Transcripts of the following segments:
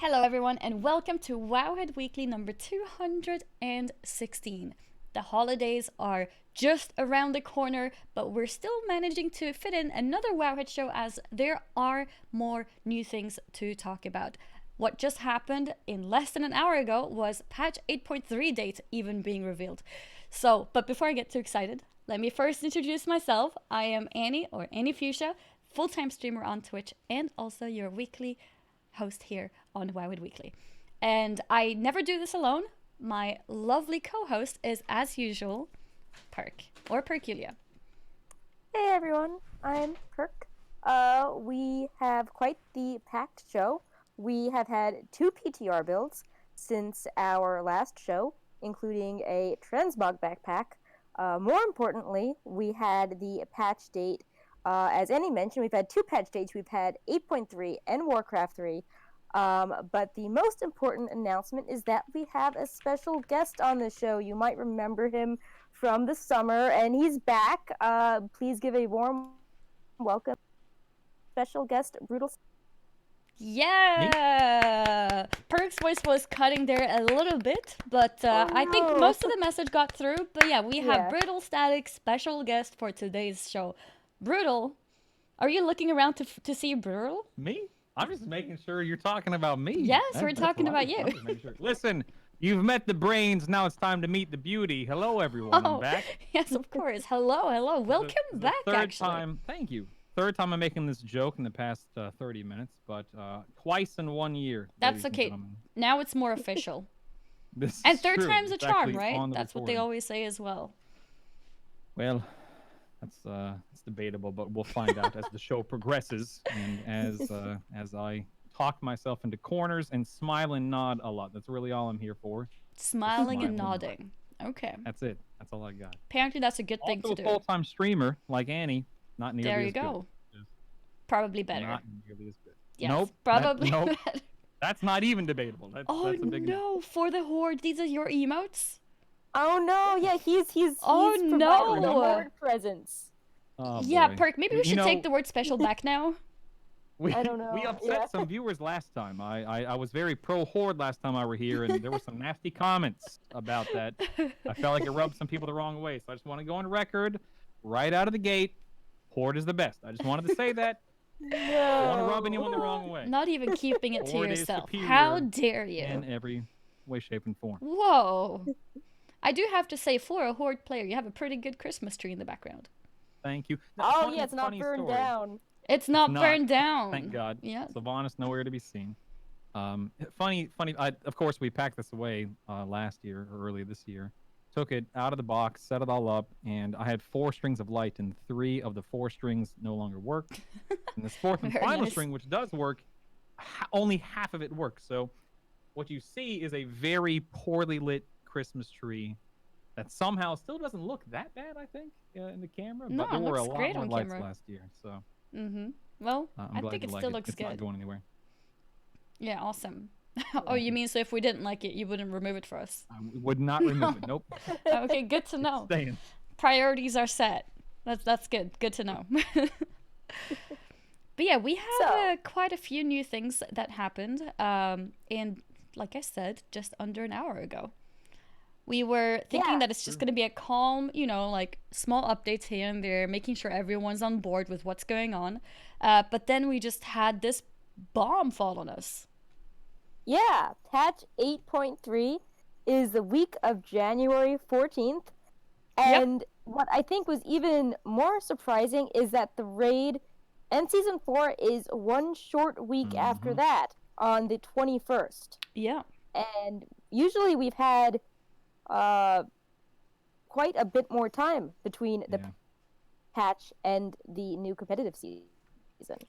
Hello everyone and welcome to Wowhead Weekly number 216. The holidays are just around the corner, but we're still managing to fit in another Wowhead show as there are more new things to talk about. What just happened in less than an hour ago was patch 8.3 date even being revealed. But before I get too excited, let me first introduce myself. I am Annie, or Annie Fuchsia, full-time streamer on Twitch and also your weekly host here on Wowhead Weekly. And I never do this alone. My lovely co-host is, as usual, Perk, or Perkulia. Hey everyone, I'm Perk. We have quite the packed show. We have had 2 PTR builds since our last show, including a transmog backpack. More importantly, we had the patch date. As Annie mentioned, we've had 2 patch dates. We've had 8.3 and Warcraft 3. But the most important announcement is that we have a special guest on the show. You might remember him from the summer, and he's back. Please give a warm welcome. Special guest, Brutal. Yeah! Perk's voice was cutting there a little bit, but I think most of the message got through. But yeah, we have BRUTALLSTATIC special guest for today's show. Brutal, are you looking around to see Brutal? Me? I'm just making sure you're talking about me. Yes, we're talking about you. Sure. Listen, you've met the brains. Now it's time to meet the beauty. Hello, everyone. I'm back. Yes, of course. Hello. Welcome back, actually. Thank you. Third time I'm making this joke in the past 30 minutes, but twice in 1 year. That's okay. Now it's more official. And third time's a charm, right? That's what they always say as well. Well, it's debatable, but we'll find out as the show progresses and as I talk myself into corners and smile and nod a lot. That's really all I'm here for. Smiling and nodding. Okay. That's it. That's all I got. Apparently, that's a good thing to do. Also a full-time streamer like Annie. Not nearly as good. There you go. Probably better. Not nearly as good. Yes, nope. Probably better. That's not even debatable. That's a big no! For the Horde, these are your emotes? Oh no! Yeah, he's providing the Horde presence. Oh, yeah, boy. Perk. Maybe we should take the word special back now. I don't know. We upset some viewers last time. I was very pro Horde last time I were here, and there were some nasty comments about that. I felt like it rubbed some people the wrong way, so I just want to go on record right out of the gate. Horde is the best. I just wanted to say that. No. I don't want to rub anyone the wrong way. Not even keeping it to Horde yourself. How dare you? In every way, shape, and form. Whoa. I do have to say, for a Horde player, you have a pretty good Christmas tree in the background. Thank you. It's not burned down. It's not burned down. Thank God. Yeah. Sylvanas nowhere to be seen. Funny. Of course, we packed this away last year or early this year. Took it out of the box, set it all up, and I had 4 strings of light, and 3 of the 4 strings no longer worked. And this 4th and final string, which does work, only half of it works. So what you see is a very poorly lit Christmas tree that somehow still doesn't look that bad, I think, in the camera. No, but there were a looks lot great more on lights camera. last year. So. Well, I'm I glad think it you still like looks it's good. Not going anywhere. Yeah, awesome. Oh, you mean so if we didn't like it, you wouldn't remove it for us? I would not remove it. Nope. Okay, good to know. Staying. Priorities are set. That's good. Good to know. But yeah, we have quite a few new things that happened. And like I said, just under an hour ago. We were thinking that it's just going to be a calm, like small updates here and there, making sure everyone's on board with what's going on. But then we just had this bomb fall on us. Yeah, patch 8.3 is the week of January 14th. And what I think was even more surprising is that the raid and Season 4 is 1 short week after that, on the 21st. Yeah. And usually we've had quite a bit more time between the patch and the new competitive season.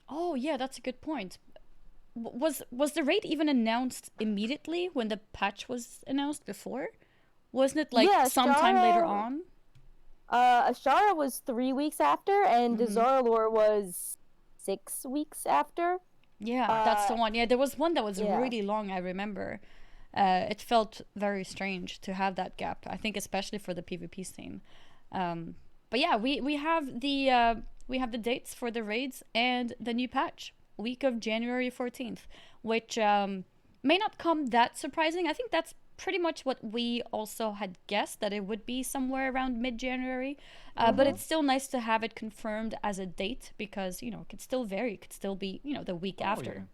Oh, yeah, that's a good point. Was the raid even announced immediately when the patch was announced before? Wasn't it like sometime later on? Ashara was 3 weeks after, and Zaralor was 6 weeks after. Yeah, that's the one. Yeah, there was one that was really long, I remember. It felt very strange to have that gap, I think especially for the PvP scene. But yeah, we have the dates for the raids and the new patch. Week of January 14th, which may not come that surprising. I think that's pretty much what we also had guessed, that it would be somewhere around mid-January. But it's still nice to have it confirmed as a date because, you know, it could still vary. It could still be, you know, the week after.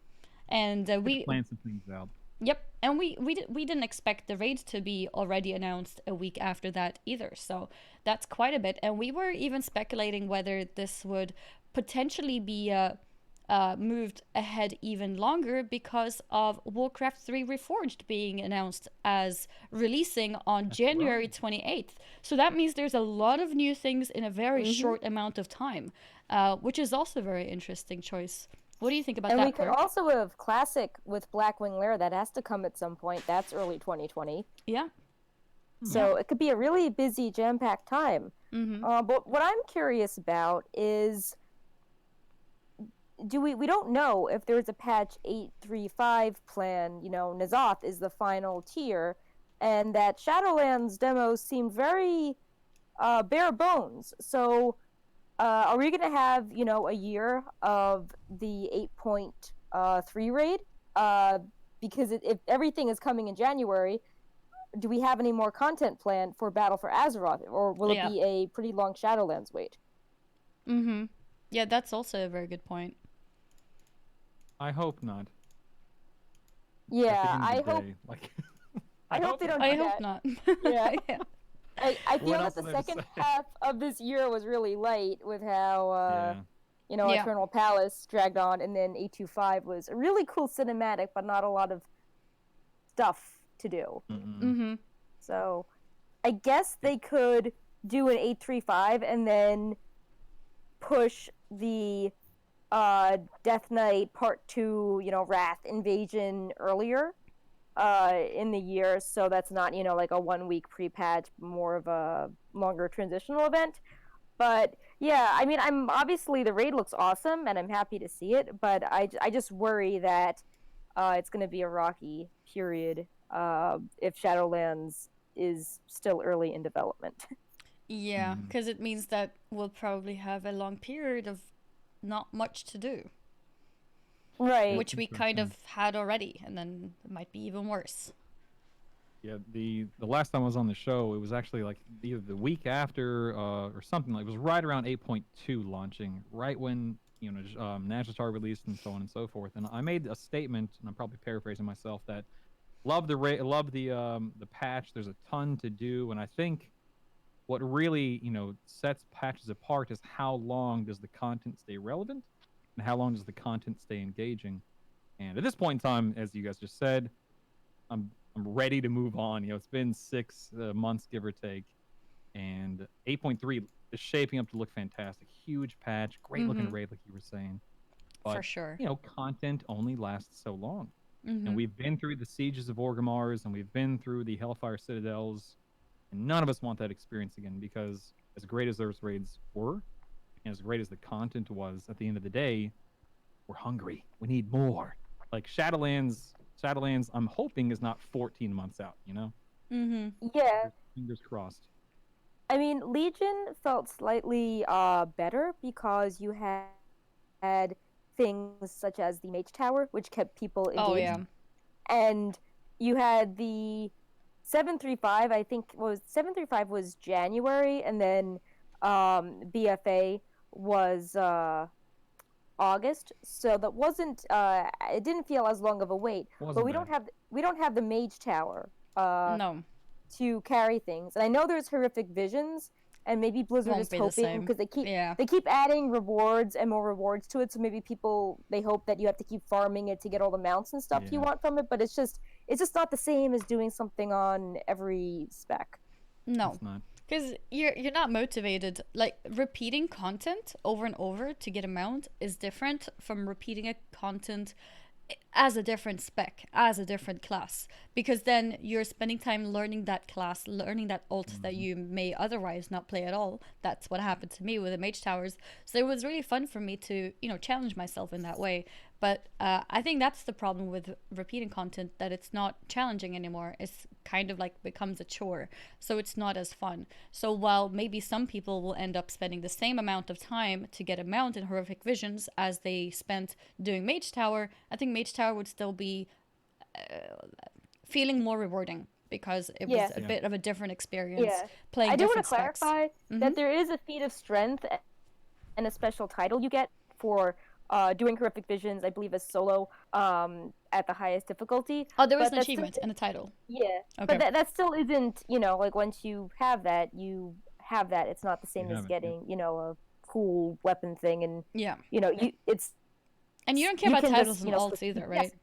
And we plan some things out. Yep, and we didn't expect the raid to be already announced a week after that either. So that's quite a bit. And we were even speculating whether this would potentially be moved ahead even longer because of Warcraft 3 Reforged being announced as releasing on January 28th. So that means there's a lot of new things in a very short amount of time, which is also a very interesting choice. What do you think about that? And we could also have Classic with Blackwing Lair. That has to come at some point. That's early 2020. Yeah. So it could be a really busy, jam-packed time. But what I'm curious about is, we don't know if there's a patch 835 plan. You know, N'Zoth is the final tier, and that Shadowlands demo seemed very bare bones. So are we going to have, you know, a year of the 8.3 raid? Because if everything is coming in January, do we have any more content planned for Battle for Azeroth? Or will it be a pretty long Shadowlands wait? Yeah, that's also a very good point. I hope not. Yeah, I hope. Day, like, I hope they don't do I that. hope not. Yeah. Yeah. I feel What that else the is there to second say? half of this year was really light with how, you know, Yeah. Eternal Palace dragged on, and then 825 was a really cool cinematic, but not a lot of stuff to do. So I guess they could do an 835 and then push the Death Knight Part 2, you know, Wrath Invasion earlier in the year, so that's not, you know, like a 1 week pre-patch, more of a longer transitional event. But yeah, I mean, I'm obviously, the raid looks awesome and I'm happy to see it, but I just worry that it's going to be a rocky period if Shadowlands is still early in development. Yeah, because it means that we'll probably have a long period of not much to do, Right. which we kind of had already, and then it might be even worse. Yeah, the last time I was on the show, it was actually like either the week after or something. Like, it was right around 8.2 launching, right when, you know, National Star released and so on and so forth. And I made a statement, and I'm probably paraphrasing myself, that love the patch. There's a ton to do, and I think what really, you know, sets patches apart is how long does the content stay relevant, and how long does the content stay engaging. And at this point in time, as you guys just said, I'm ready to move on. You know, it's been 6 months, give or take, and 8.3 is shaping up to look fantastic. Huge patch, great looking raid, like you were saying. But, For sure. you know, content only lasts so long. And we've been through the sieges of Orgrimmars, and we've been through the Hellfire Citadels, and none of us want that experience again, because as great as those raids were, and as great as the content was, at the end of the day, we're hungry. We need more. Like Shadowlands, I'm hoping is not 14 months out, you know? Yeah. Fingers crossed. I mean, Legion felt slightly better because you had things such as the Mage Tower, which kept people engaged. Oh, yeah. And you had the 735, I think 735 was January, and then BFA was August. So that wasn't it didn't feel as long of a wait. But we don't have the Mage Tower No. to carry things. And I know there's horrific visions, and maybe Blizzard Won't is be the hoping, same. because Yeah. they keep adding rewards and more rewards to it, so maybe they hope that you have to keep farming it to get all the mounts and stuff you want from it, but it's just not the same as doing something on every spec. No. It's not. Because you're not motivated. Like, repeating content over and over to get a mount is different from repeating a content as a different spec, as a different class. Because then you're spending time learning that class, learning that ult that you may otherwise not play at all. That's what happened to me with the Mage Towers. So it was really fun for me to, you know, challenge myself in that way. But I think that's the problem with repeating content, that it's not challenging anymore. It's kind of like becomes a chore. So it's not as fun. So while maybe some people will end up spending the same amount of time to get a mount in Horrific Visions as they spent doing Mage Tower, I think Mage Tower would still be feeling more rewarding because it was Yeah. a Yeah. bit of a different experience Yeah. playing I do want to different specs. clarify Mhm. that there is a feat of strength and a special title you get for doing horrific visions, I believe, as solo at the highest difficulty. Oh, there was But an that's still, achievement and a title. yeah. Okay. But that still isn't, like once you have that, you have that. It's not the You same as have it. Yeah. getting, a cool weapon thing, and Yeah. it's And you don't care you about can titles just, and alts switch- either, yes. right?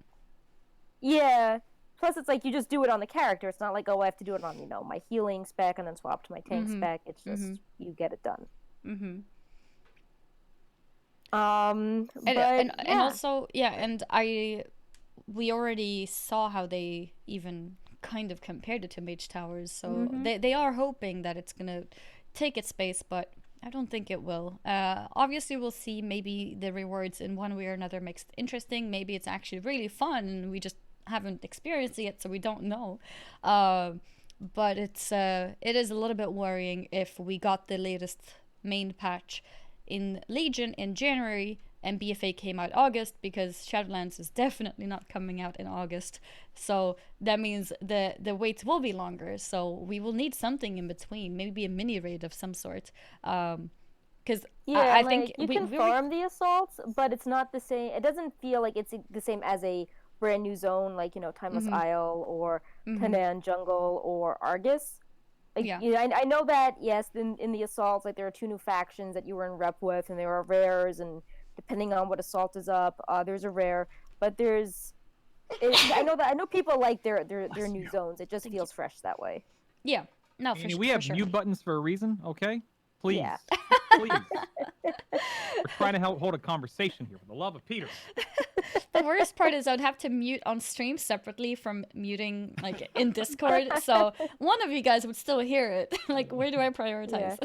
Yeah. Plus, it's like you just do it on the character. It's not like, oh, I have to do it on, my healing spec and then swap to my tank spec. It's just you get it done. Mm-hmm. But And yeah. also we already saw how they even kind of compared it to Mage Towers, so they are hoping that it's gonna take its space, but I don't think it will. Obviously, we'll see. Maybe the rewards in one way or another makes it interesting. Maybe it's actually really fun, and we just haven't experienced it yet, so we don't know. But it is a little bit worrying if we got the latest main patch in Legion in January and BFA came out August, because Shadowlands is definitely not coming out in August. So that means the waits will be longer. So we will need something in between, maybe a mini raid of some sort. Because I think you can farm the assaults, but it's not the same. It doesn't feel like it's the same as a brand new zone, like Timeless Isle or Tanan Jungle or Argus. Like, Yeah. I know that, yes, in the assaults, like there are 2 new factions that you were in rep with, and there are rares, and depending on what assault is up, there's a rare. But I know people like their new zones. It just feels fresh that way. Yeah. No, Annie, for we have sure. mute buttons for a reason, okay? Please. Yeah. Please. We're trying to hold a conversation here, for the love of Peter. The worst part is I'd have to mute on stream separately from muting like in Discord, so one of you guys would still hear it. Like, where do I prioritize?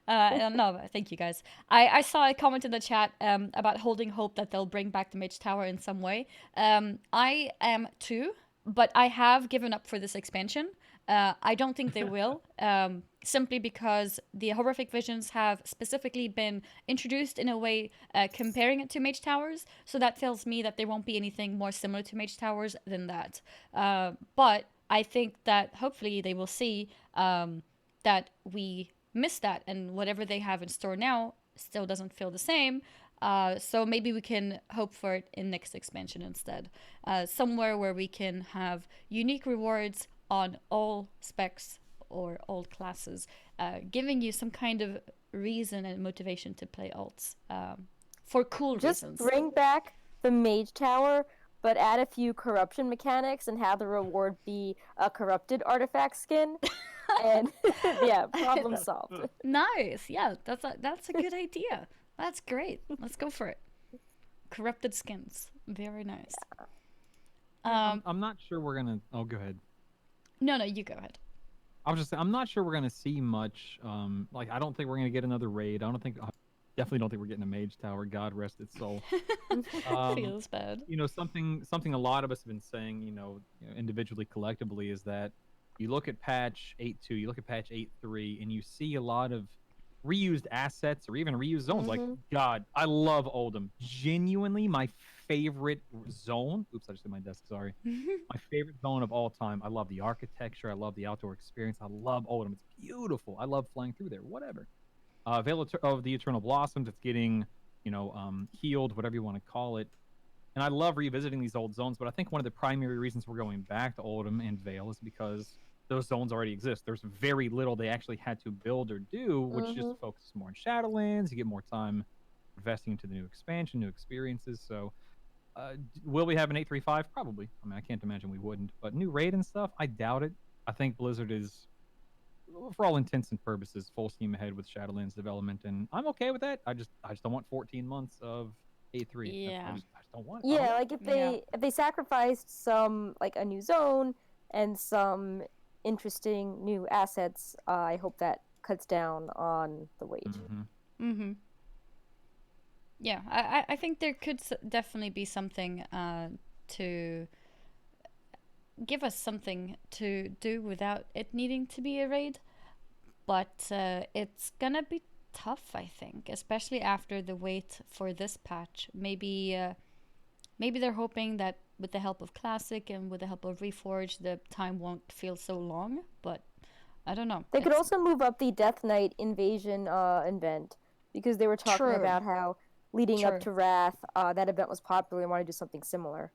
No, thank you guys. I saw a comment in the chat about holding hope that they'll bring back the Mage Tower in some way. I am too, but I have given up for this expansion. I don't think they will, simply because the horrific visions have specifically been introduced in a way comparing it to Mage Towers, so that tells me that there won't be anything more similar to Mage Towers than that. But I think that hopefully they will see that we missed that, and whatever they have in store now still doesn't feel the same. So maybe we can hope for it in next expansion instead. Somewhere where we can have unique rewards on all specs or all classes, giving you some kind of reason and motivation to play alts for cool reasons. Just bring back the Mage Tower, but add a few corruption mechanics and have the reward be a corrupted artifact skin. And yeah, problem solved. Nice. Yeah, that's a good idea. That's great. Let's go for it. Corrupted skins. Very nice. I'm not sure we're gonna. Oh, go ahead. No, you go ahead. I was just saying, I'm not sure we're gonna see much. Like, I don't think we're gonna get another raid. I definitely don't think we're getting a Mage Tower. God rest its soul. Feels bad. Something a lot of us have been saying, individually, collectively, is that you look at patch 8.2, you look at patch 8.3, and you see a lot of reused assets or even reused zones. Like, God, I love Oldham. Genuinely, my favorite zone. Oops, I just hit my desk. Sorry. My favorite zone of all time. I love the architecture. I love the outdoor experience. I love Oldham. It's beautiful. I love flying through there. Whatever. Veil of the Eternal Blossoms. It's getting, healed, whatever you want to call it. And I love revisiting these old zones. But I think one of the primary reasons we're going back to Oldham and Veil is because those zones already exist. There's very little they actually had to build or do, which just focuses more on Shadowlands. You get more time investing into the new expansion, new experiences. So, will we have an 8.3.5? Probably. I mean, I can't imagine we wouldn't. But new raid and stuff, I doubt it. I think Blizzard is, for all intents and purposes, full steam ahead with Shadowlands development, and I'm okay with that. I just don't want 14 months of 8.3. Yeah. I just don't want it. Yeah, like if they sacrificed some, like a new zone and some interesting new assets, I hope that cuts down on the wait. Yeah, I think there could definitely be something to give us something to do without it needing to be a raid, but it's gonna be tough, I think, especially after the wait for this patch. Maybe they're hoping that with the help of Classic and with the help of Reforged, the time won't feel so long. But I don't know. They could also move up the Death Knight invasion event because they were talking True. about how leading True. up to Wrath, that event was popular and wanted to do something similar.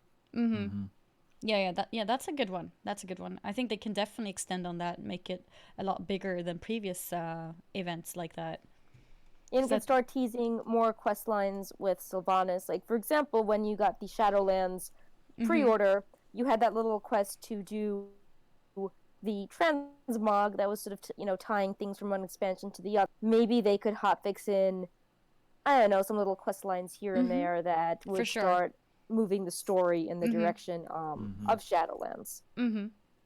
Yeah, that's a good one. That's a good one. I think they can definitely extend on that and make it a lot bigger than previous events like that. And could start teasing more quest lines with Sylvanas. Like, for example, when you got the Shadowlands pre-order, you had that little quest to do the transmog that was sort of, tying things from one expansion to the other. Maybe they could hotfix in, I don't know, some little quest lines here and there that would start moving the story in the direction of Shadowlands.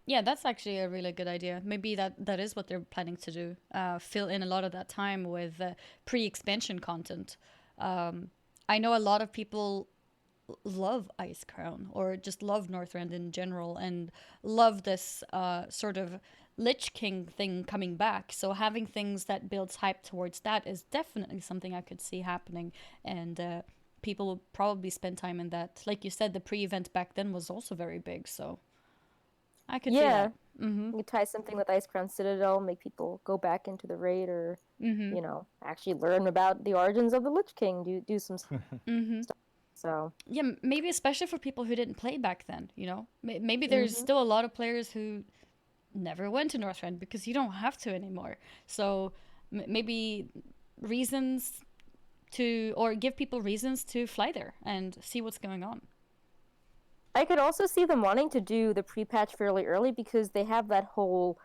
Yeah, that's actually a really good idea. Maybe that is what they're planning to do. Fill in a lot of that time with pre-expansion content. I know a lot of people love Icecrown or just love Northrend in general and love this sort of Lich King thing coming back. So having things that builds hype towards that is definitely something I could see happening. And people will probably spend time in that. Like you said, the pre-event back then was also very big, so I could see that. You could tie something with Icecrown Citadel, make people go back into the raid or, actually learn about the origins of the Lich King, do some stuff. So yeah, maybe especially for people who didn't play back then, maybe there's still a lot of players who never went to Northrend because you don't have to anymore. So maybe reasons to, or give people reasons to fly there and see what's going on. I could also see them wanting to do the pre-patch fairly early because they have that whole,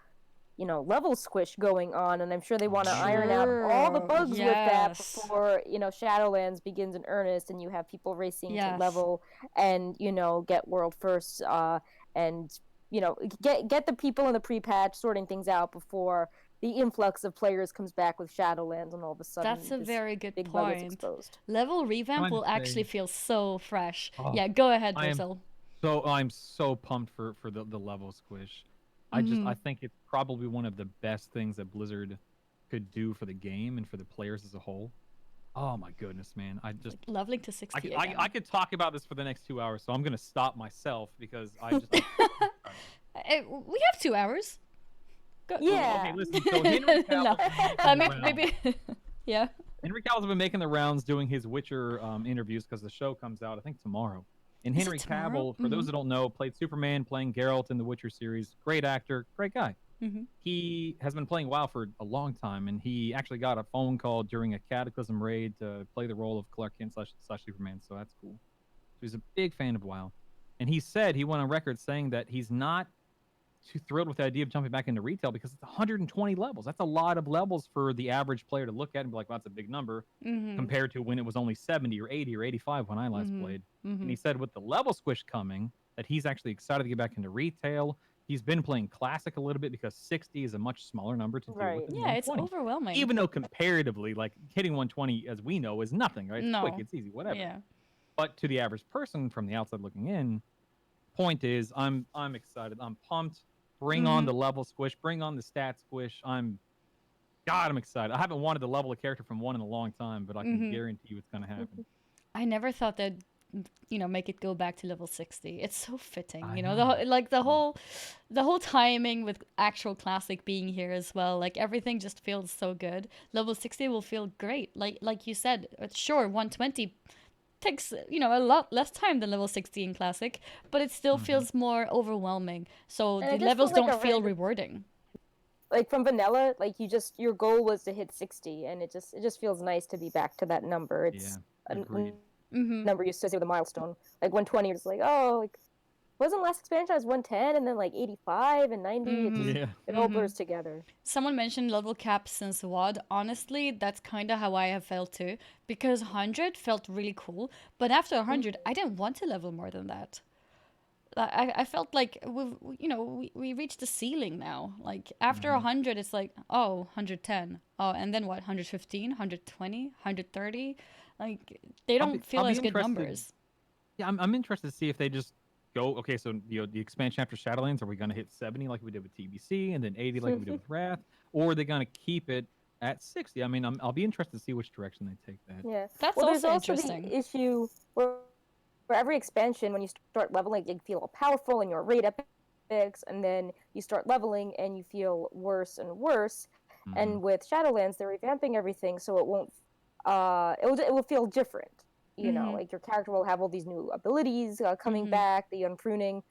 level squish going on, and I'm sure they want to iron out all the bugs with that before, Shadowlands begins in earnest, and you have people racing to level and, get world first, and, get the people in the pre-patch sorting things out before the influx of players comes back with Shadowlands, and all of a sudden that's a very good big bug is point. exposed. Level revamp will actually feel so fresh. Yeah, go ahead, Brazil. I'm so pumped for the level squish. I think it's probably one of the best things that Blizzard could do for the game and for the players as a whole. Oh my goodness, man! Leveling to 60. I could talk about this for the next 2 hours, so I'm gonna stop myself because I just. We have 2 hours. Go. Yeah. Okay, listen. So Henry Cavill. Maybe. Yeah. Henry Cavill's been making the rounds doing his Witcher interviews because the show comes out I think tomorrow. And Henry Cavill, for those that don't know, played Superman, playing Geralt in the Witcher series. Great actor, great guy. He has been playing WoW for a long time, and he actually got a phone call during a Cataclysm raid to play the role of Clark Kent / Superman, so that's cool. So he's a big fan of WoW. And he said, he went on record saying that he's not too thrilled with the idea of jumping back into retail because it's 120 levels. That's a lot of levels for the average player to look at and be like, well, that's a big number compared to when it was only 70 or 80 or 85 when I last played. And he said with the level squish coming, that he's actually excited to get back into retail. He's been playing Classic a little bit because 60 is a much smaller number to deal with. Yeah, it's overwhelming. Even though comparatively, like hitting 120, as we know, is nothing, right? It's quick, it's easy, whatever. Yeah. But to the average person from the outside looking in, point is, I'm excited. I'm pumped. Bring on the level squish. Bring on the stat squish. I'm excited. I haven't wanted to level a character from 1 in a long time, but I can guarantee you it's going to happen. I never thought that, make it go back to level 60. It's so fitting, the whole timing with actual Classic being here as well. Like everything just feels so good. Level 60 will feel great. Like you said, sure, 120 takes a lot less time than level 60 in Classic, but it still feels more overwhelming, so the levels don't feel rewarding. Like from vanilla, like your goal was to hit 60, and it just feels nice to be back to that number. It's a number you associate with a milestone. Like 120, you're just like, oh, like wasn't last expansion I was 110 and then like 85 and 90. It all blurs together. Someone mentioned level cap since WoD. Honestly, that's kind of how I have felt too, because 100 felt really cool, but after 100 I didn't want to level more than that. I felt like we reached the ceiling now. Like after 100 it's like, oh, 110, oh, and then what, 115, 120, 130, like they don't feel as good numbers. Yeah, I'm interested to see if they just go, okay, so the expansion after Shadowlands, are we going to hit 70 like we did with TBC, and then 80 like we did with Wrath, or are they going to keep it at 60? I mean, I'll be interested to see which direction they take that. Yeah, that's there's also interesting. The issue where for every expansion, when you start leveling, you feel powerful and you're raid epics, and then you start leveling and you feel worse and worse. And with Shadowlands, they're revamping everything so it won't. It will feel different. You know, like your character will have all these new abilities coming back, the unpruning.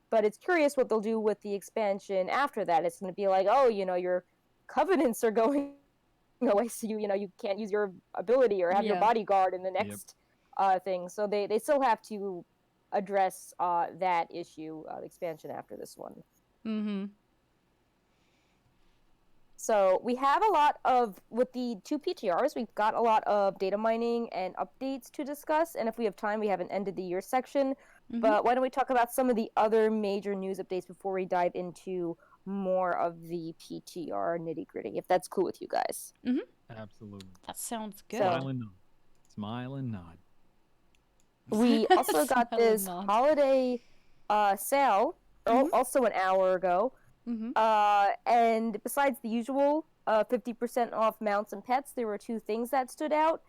But it's curious what they'll do with the expansion after that. It's going to be like, oh, you know, your covenants are going away, so you can't use your ability or have your bodyguard in the next thing. So they still have to address that issue, expansion after this one. So we have a lot of, with the 2 PTRs, we've got a lot of data mining and updates to discuss. And if we have time, we have an end of the year section. But why don't we talk about some of the other major news updates before we dive into more of the PTR nitty gritty, if that's cool with you guys. Absolutely. That sounds good. Smile and nod. Smile and nod. We also got this holiday sale, also an hour ago. And besides the usual 50% off mounts and pets, there were 2 things that stood out.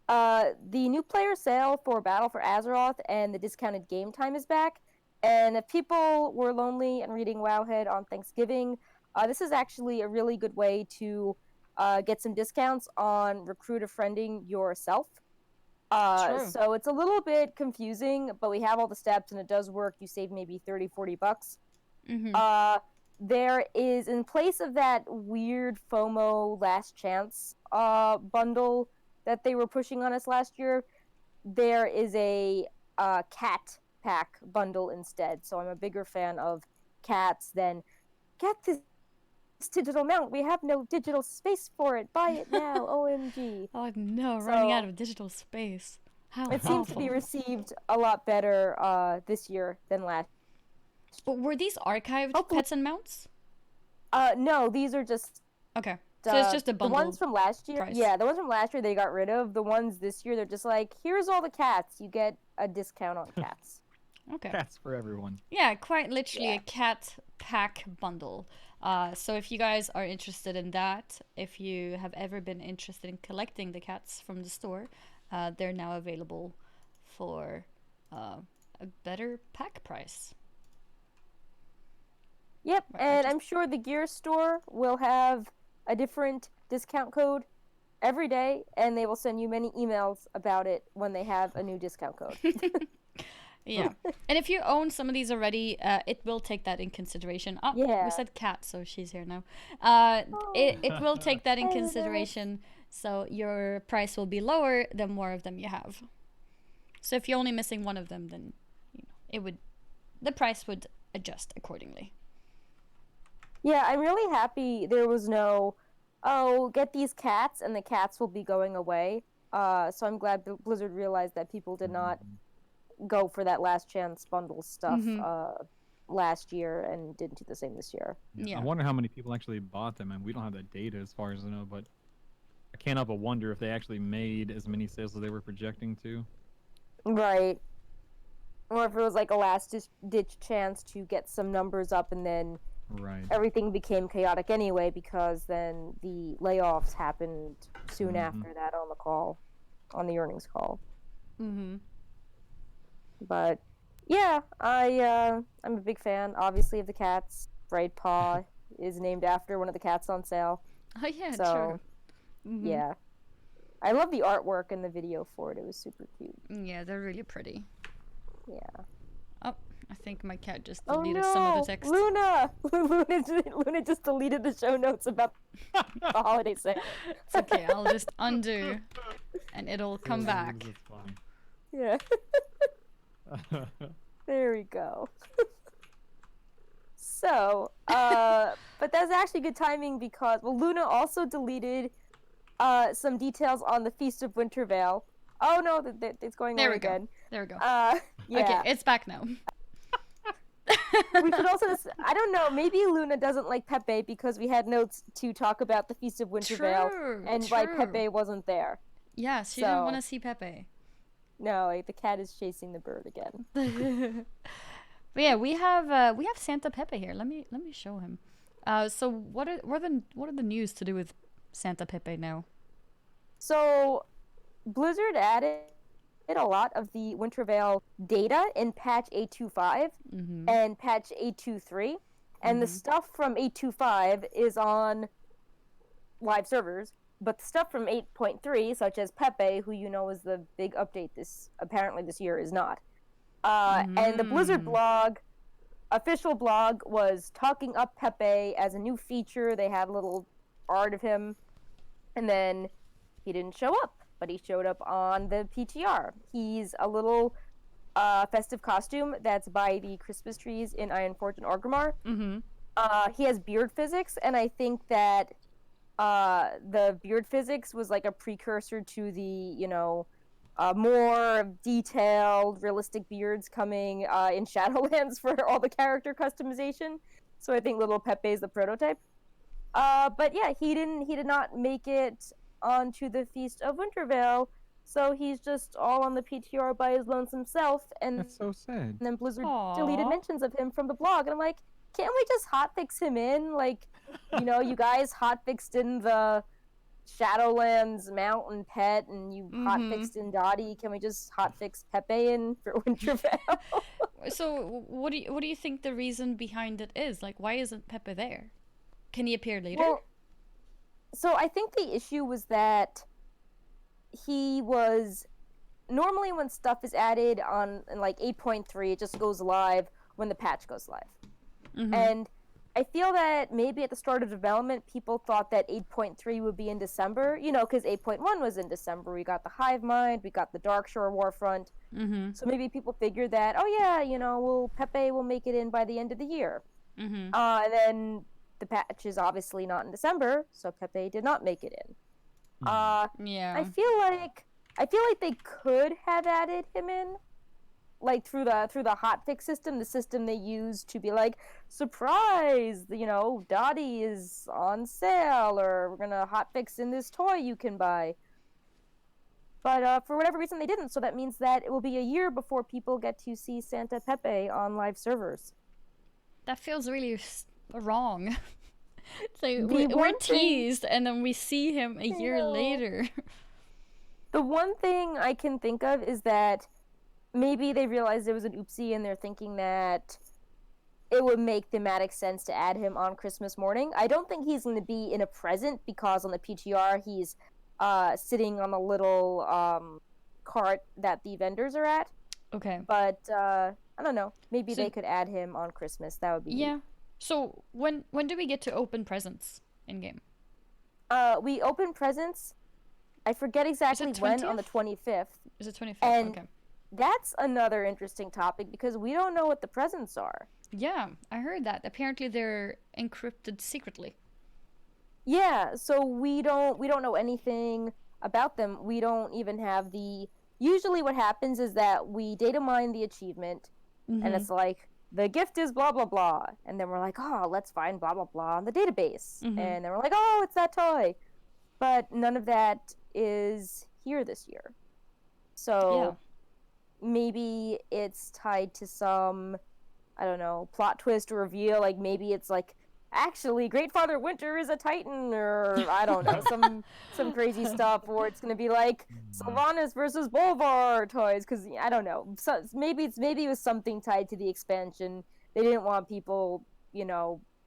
The new player sale for Battle for Azeroth and the discounted game time is back. And if people were lonely and reading Wowhead on Thanksgiving, this is actually a really good way to get some discounts on recruit a friending yourself. So it's a little bit confusing, but we have all the steps and it does work. You save maybe $30-40. There is, in place of that weird FOMO last chance bundle that they were pushing on us last year, there is a cat pack bundle instead. So I'm a bigger fan of cats than get this digital mount. We have no digital space for it. Buy it now. OMG. Oh no, running out of digital space. How it seemed to be received a lot better this year than last. But were these archived pets and mounts? No, these are just... Okay, so it's just a bundle. The ones from last year, price. Yeah, the ones from last year they got rid of. The ones this year, they're just like, here's all the cats. You get a discount on cats. Okay. Cats for everyone. Yeah, quite literally a cat pack bundle. So if you guys are interested in that, if you have ever been interested in collecting the cats from the store, they're now available for a better pack price. Yep, and I'm sure the gear store will have a different discount code every day, and they will send you many emails about it when they have a new discount code. Yeah, and if you own some of these already, it will take that in consideration. Oh, we said cat, so she's here now. It will take that in consideration, so your price will be lower the more of them you have. So if you're only missing one of them, then the price would adjust accordingly. Yeah, I'm really happy there was no, get these cats and the cats will be going away. So I'm glad Blizzard realized that people did not go for that last chance bundle stuff last year and didn't do the same this year. Yeah. I wonder how many people actually bought them, and we don't have that data as far as I know, but I can't help but wonder if they actually made as many sales as they were projecting to. Right. Or if it was like a last-ditch chance to get some numbers up and then everything became chaotic anyway because then the layoffs happened soon after that on the earnings call. But yeah, I'm a big fan, obviously, of the cats. Bright Paw is named after one of the cats on sale. Oh yeah, so, true. Yeah, I love the artwork and the video for it. It was super cute. Yeah, they're really pretty. Yeah. Oh, I think my cat just deleted some of the text. Luna! Luna just deleted the show notes about the holiday sale. It's okay, I'll just undo and it'll come back. That's fine. Yeah. There we go. So, but that's actually good timing because, Luna also deleted some details on the Feast of Wintervale. Oh no, it's going on again. There we go. Yeah. Okay, it's back now. We should also, I don't know, maybe Luna doesn't like Pepe because we had notes to talk about the Feast of Wintervale and why Pepe wasn't there. Yeah, she didn't want to see Pepe. No, like, the cat is chasing the bird again. But yeah, we have Santa Pepe here. Let me show him. So what are the news to do with Santa Pepe now? So Blizzard added a lot of the Wintervale data in patch 8.2.5 and patch 8.2.3, and the stuff from 8.2.5 is on live servers, but the stuff from 8.3, such as Pepe, who you know is the big update this year, is not. And the Blizzard blog, official blog, was talking up Pepe as a new feature. They had a little art of him, and then he didn't show up, but he showed up on the PTR. He's a little festive costume that's by the Christmas trees in Ironforge and Orgrimmar. He has beard physics, and I think that the beard physics was like a precursor to the, more detailed, realistic beards coming in Shadowlands for all the character customization. So I think little Pepe is the prototype. But yeah, he did not make it onto the Feast of Wintervale, so he's just all on the PTR by his lonesome self. And That's so sad. And then Blizzard Aww. deleted mentions of him from the blog, and I'm like, can't we just hotfix him in? Like, you guys hotfixed in the Shadowlands mountain pet, and you hotfixed in Dottie. Can we just hotfix Pepe in for Wintervale? So, what do you think the reason behind it is? Like, why isn't Pepe there? Can he appear later? Well, so I think the issue was that he was normally when stuff is added on in like 8.3, it just goes live when the patch goes live. And I feel that maybe at the start of development, people thought that 8.3 would be in December, because 8.1 was in December. We got the Hive Mind, we got the Darkshore Warfront. So maybe people figured that, Pepe will make it in by the end of the year. And then the patch is obviously not in December, so Pepe did not make it in. Yeah. I feel like they could have added him in, like through the hotfix system, the system they use to be like, surprise, Dottie is on sale, or we're gonna hotfix in this toy you can buy. But for whatever reason they didn't, so that means that it will be a year before people get to see Santa Pepe on live servers. That feels really wrong. It's like we're teased, and then we see him a year later. The one thing I can think of is that maybe they realized it was an oopsie, and they're thinking that it would make thematic sense to add him on Christmas morning. I don't think he's going to be in a present, because on the PTR he's sitting on a little cart that the vendors are at. Okay. But I don't know. Maybe they could add him on Christmas. That would be neat. So when do we get to open presents in game? We open presents. I forget exactly when, on the 25th. Is it 25th? And okay. That's another interesting topic, because we don't know what the presents are. Yeah, I heard that. Apparently they're encrypted secretly. Yeah, so we don't know anything about them. We don't even have the... Usually what happens is that we data mine the achievement, and it's like, the gift is blah, blah, blah. And then we're like, oh, let's find blah, blah, blah on the database. And then we're like, oh, it's that toy. But none of that is here this year. So maybe it's tied to some, I don't know, plot twist or reveal. Like, maybe it's like, actually, Great Father Winter is a Titan, or I don't know, some crazy stuff. Or it's gonna be like Sylvanas versus Bolvar toys, because I don't know. So maybe it was something tied to the expansion. They didn't want people,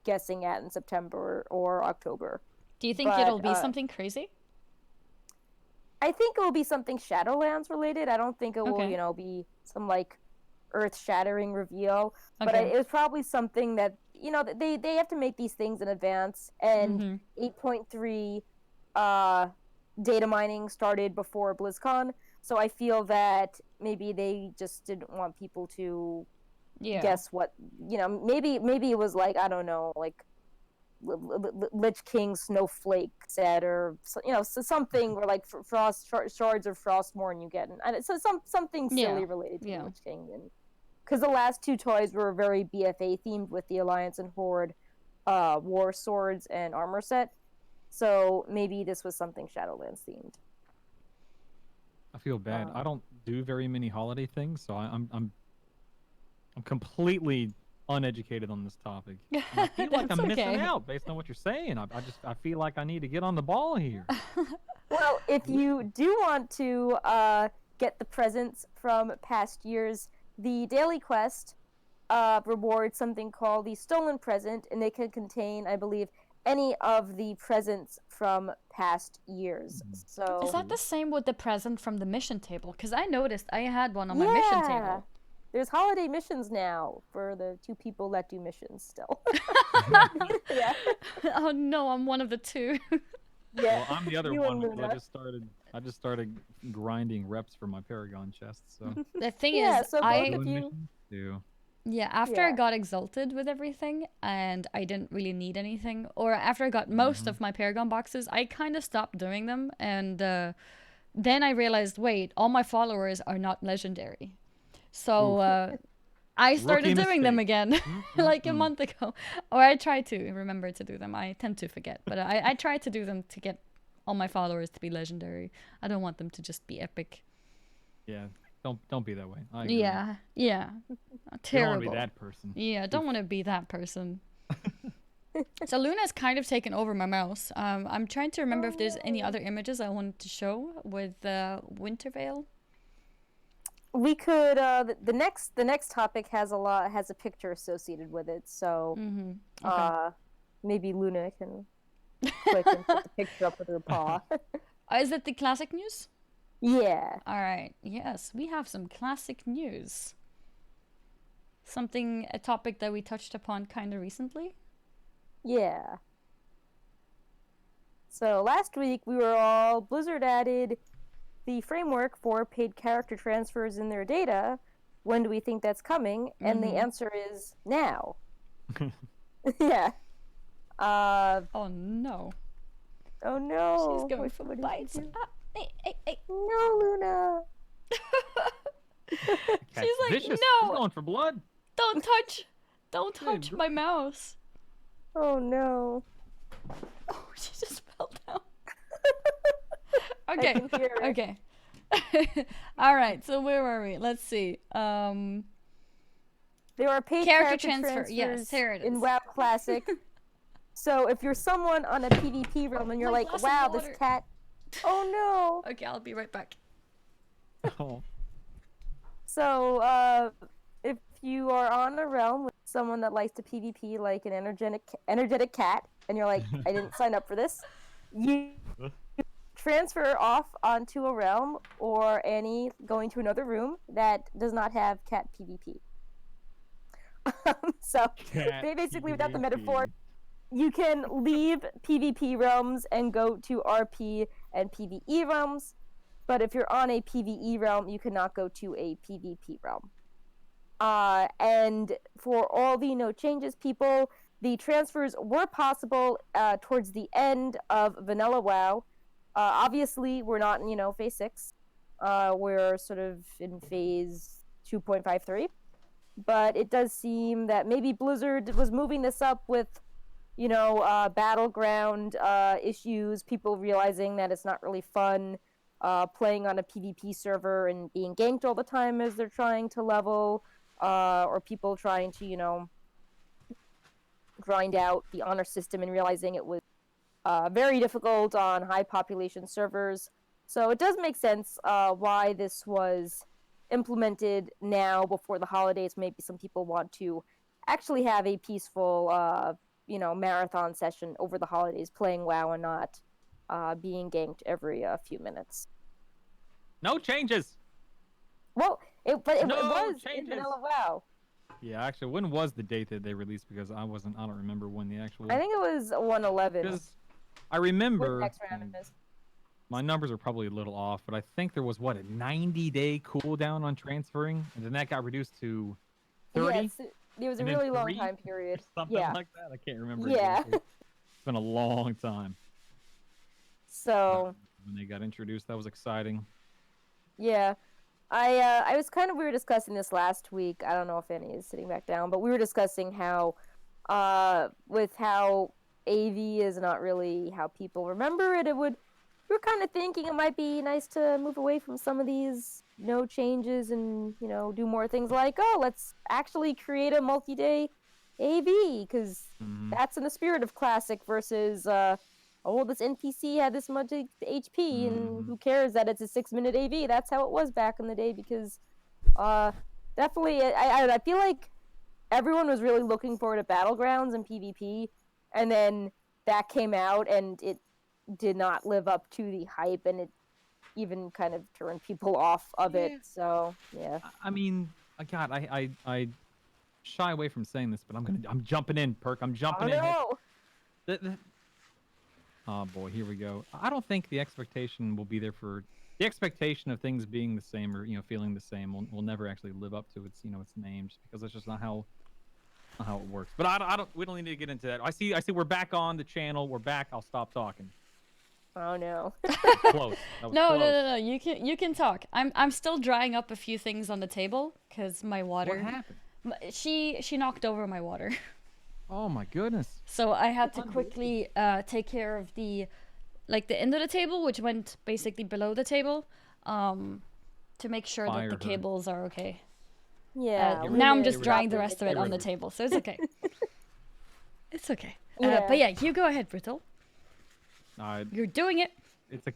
guessing at in September or October. Do you think it'll be something crazy? I think it will be something Shadowlands related. I don't think it will, be some like earth-shattering reveal. But it was probably something that, they have to make these things in advance. And 8.3 data mining started before BlizzCon. So I feel that maybe they just didn't want people to guess what, maybe it was like, I don't know, like Lich King Snowflake set, or something where like shards of Frostmourne you get, and so something silly related to Lich King, and because the last two toys were very BFA themed with the Alliance and Horde war swords and armor set, so maybe this was something Shadowlands themed. I feel bad. I don't do very many holiday things, so I'm completely uneducated on this topic. And I feel like I'm missing out based on what you're saying. I feel like I need to get on the ball here. Well, if you do want to get the presents from past years, the daily quest rewards something called the stolen present, and they can contain, I believe, any of the presents from past years. So Is that the same with the present from the mission table? Because I noticed I had one on my mission table. There's holiday missions now for the 2 people that do missions still. Yeah. Oh no, I'm one of the 2. Yeah. Well, I'm the other You one and because Luna. I just started grinding reps for my Paragon chest. So The thing Yeah, is, so I both of you. missions too. yeah, after I Yeah. got exalted with everything and I didn't really need anything, or after I got most of my Paragon boxes, I kind of stopped doing them, and then I realized, wait, all my followers are not legendary. So I started Rookie doing them mistake. again like a month ago. Or I try to remember to do them. I tend to forget, but I try to do them to get all my followers to be legendary. I don't want them to just be epic. Yeah, don't be that way. I agree. Yeah, yeah. You don't Terrible. want to be that person. Yeah, I don't want to be that person. So Luna's kind of taken over my mouse. I'm trying to remember if there's any other images I wanted to show with Wintervale. We could the next topic has a picture associated with it, so Okay. maybe Luna can click and put the picture up with her paw. Is it the classic news? Yeah. All right. Yes, we have some classic news. A topic that we touched upon kind of recently. Yeah. So last week we were all Blizzard added the framework for paid character transfers in their data. When do we think that's coming? And the answer is now. Yeah. Oh no. Oh no. She's going What for did she bites. do? Ah, hey. No, Luna. Cat's She's like, vicious. no. She's going for blood. Don't touch my mouse. Oh no. Oh, she just fell down. I Okay. can hear her. Okay. All right. So where were we? Let's see. There are paid Character character transfer. Yes, transfers here it in is. WoW Classic. So if you're someone on a PvP realm and you're My like, glass of wow, this water." cat. Oh no. Okay, I'll be right back. Oh. So, if you are on a realm with someone that likes to PvP like an energetic cat, and you're like, I didn't sign up for this, you transfer off onto a realm or going to another room that does not have cat PvP. So, Cat basically, without the PvP. metaphor, you can leave PvP realms and go to RP and PvE realms. But if you're on a PvE realm, you cannot go to a PvP realm. And for all the no changes people, the transfers were possible towards the end of Vanilla WoW. Obviously, we're not in phase 6. We're sort of in phase 2.53. But it does seem that maybe Blizzard was moving this up with battleground issues, people realizing that it's not really fun playing on a PvP server and being ganked all the time as they're trying to level, or people trying to, grind out the honor system and realizing it was very difficult on high population servers. So it does make sense why this was implemented now before the holidays. Maybe some people want to actually have a peaceful, marathon session over the holidays playing WoW and not being ganked every few minutes. No changes. Well, it was changes. in Vanilla WoW. Yeah, actually, when was the date that they released? Because I don't remember when the actual. I think it was 111. Because I What remember. next round is? My numbers are probably a little off, but I think there was a 90-day cooldown on transferring, and then that got reduced to 30. Yes, it was a and then really long 3? time period. Something Yeah. like that. I can't remember. Yeah. Exactly. It's been a long time. So When they got introduced, that was exciting. yeah, I was we were discussing this last week. I don't know if Annie is sitting back down, but we were discussing how, with how AV is not really how people remember it. We were kind of thinking it might be nice to move away from some of these no changes and do more things like, let's actually create a multi-day AV because that's in the spirit of classic versus oh, this NPC had this much HP, and Mhm. who cares that it's a 6-minute AV? That's how it was back in the day. Because definitely, I feel like everyone was really looking forward to Battlegrounds and PvP, and then that came out and it did not live up to the hype, and it even kind of turned people off of it. Yeah. So yeah. I mean, God, I shy away from saying this, but I'm jumping in, Perk. I'm Oh jumping in. no! The- Oh boy, here we go. I don't think the expectation will be there for the expectation of things being the same or feeling the same will never actually live up to its its name just because that's just not how it works. But I don't we don't need to get into that. I see we're back on the channel. We're back. I'll stop talking. Oh no! Close. That was No, no, close. no, no. You can talk. I'm still drying up a few things on the table because my What water. happened? She knocked over my water, Oh my goodness. so I had to quickly take care of the end of the table, which went basically below the table, to make sure Fire that the her. cables are okay. Yeah. Now I'm women just drying the not rest of it being on the Get table, so it's okay. It's okay. Yeah. But yeah, you go ahead, Brutal. You're doing it. It's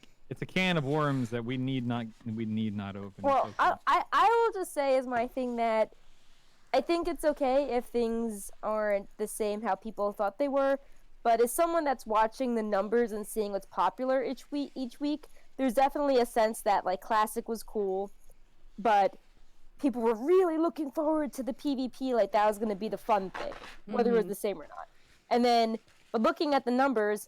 a can of worms that we need not open. Well, It's okay. I will just say as my thing that I think it's okay if things aren't the same how people thought they were, but as someone that's watching the numbers and seeing what's popular each week, there's definitely a sense that like Classic was cool, but people were really looking forward to the PvP, like that was going to be the fun thing, whether it was the same or not. And then, but looking at the numbers,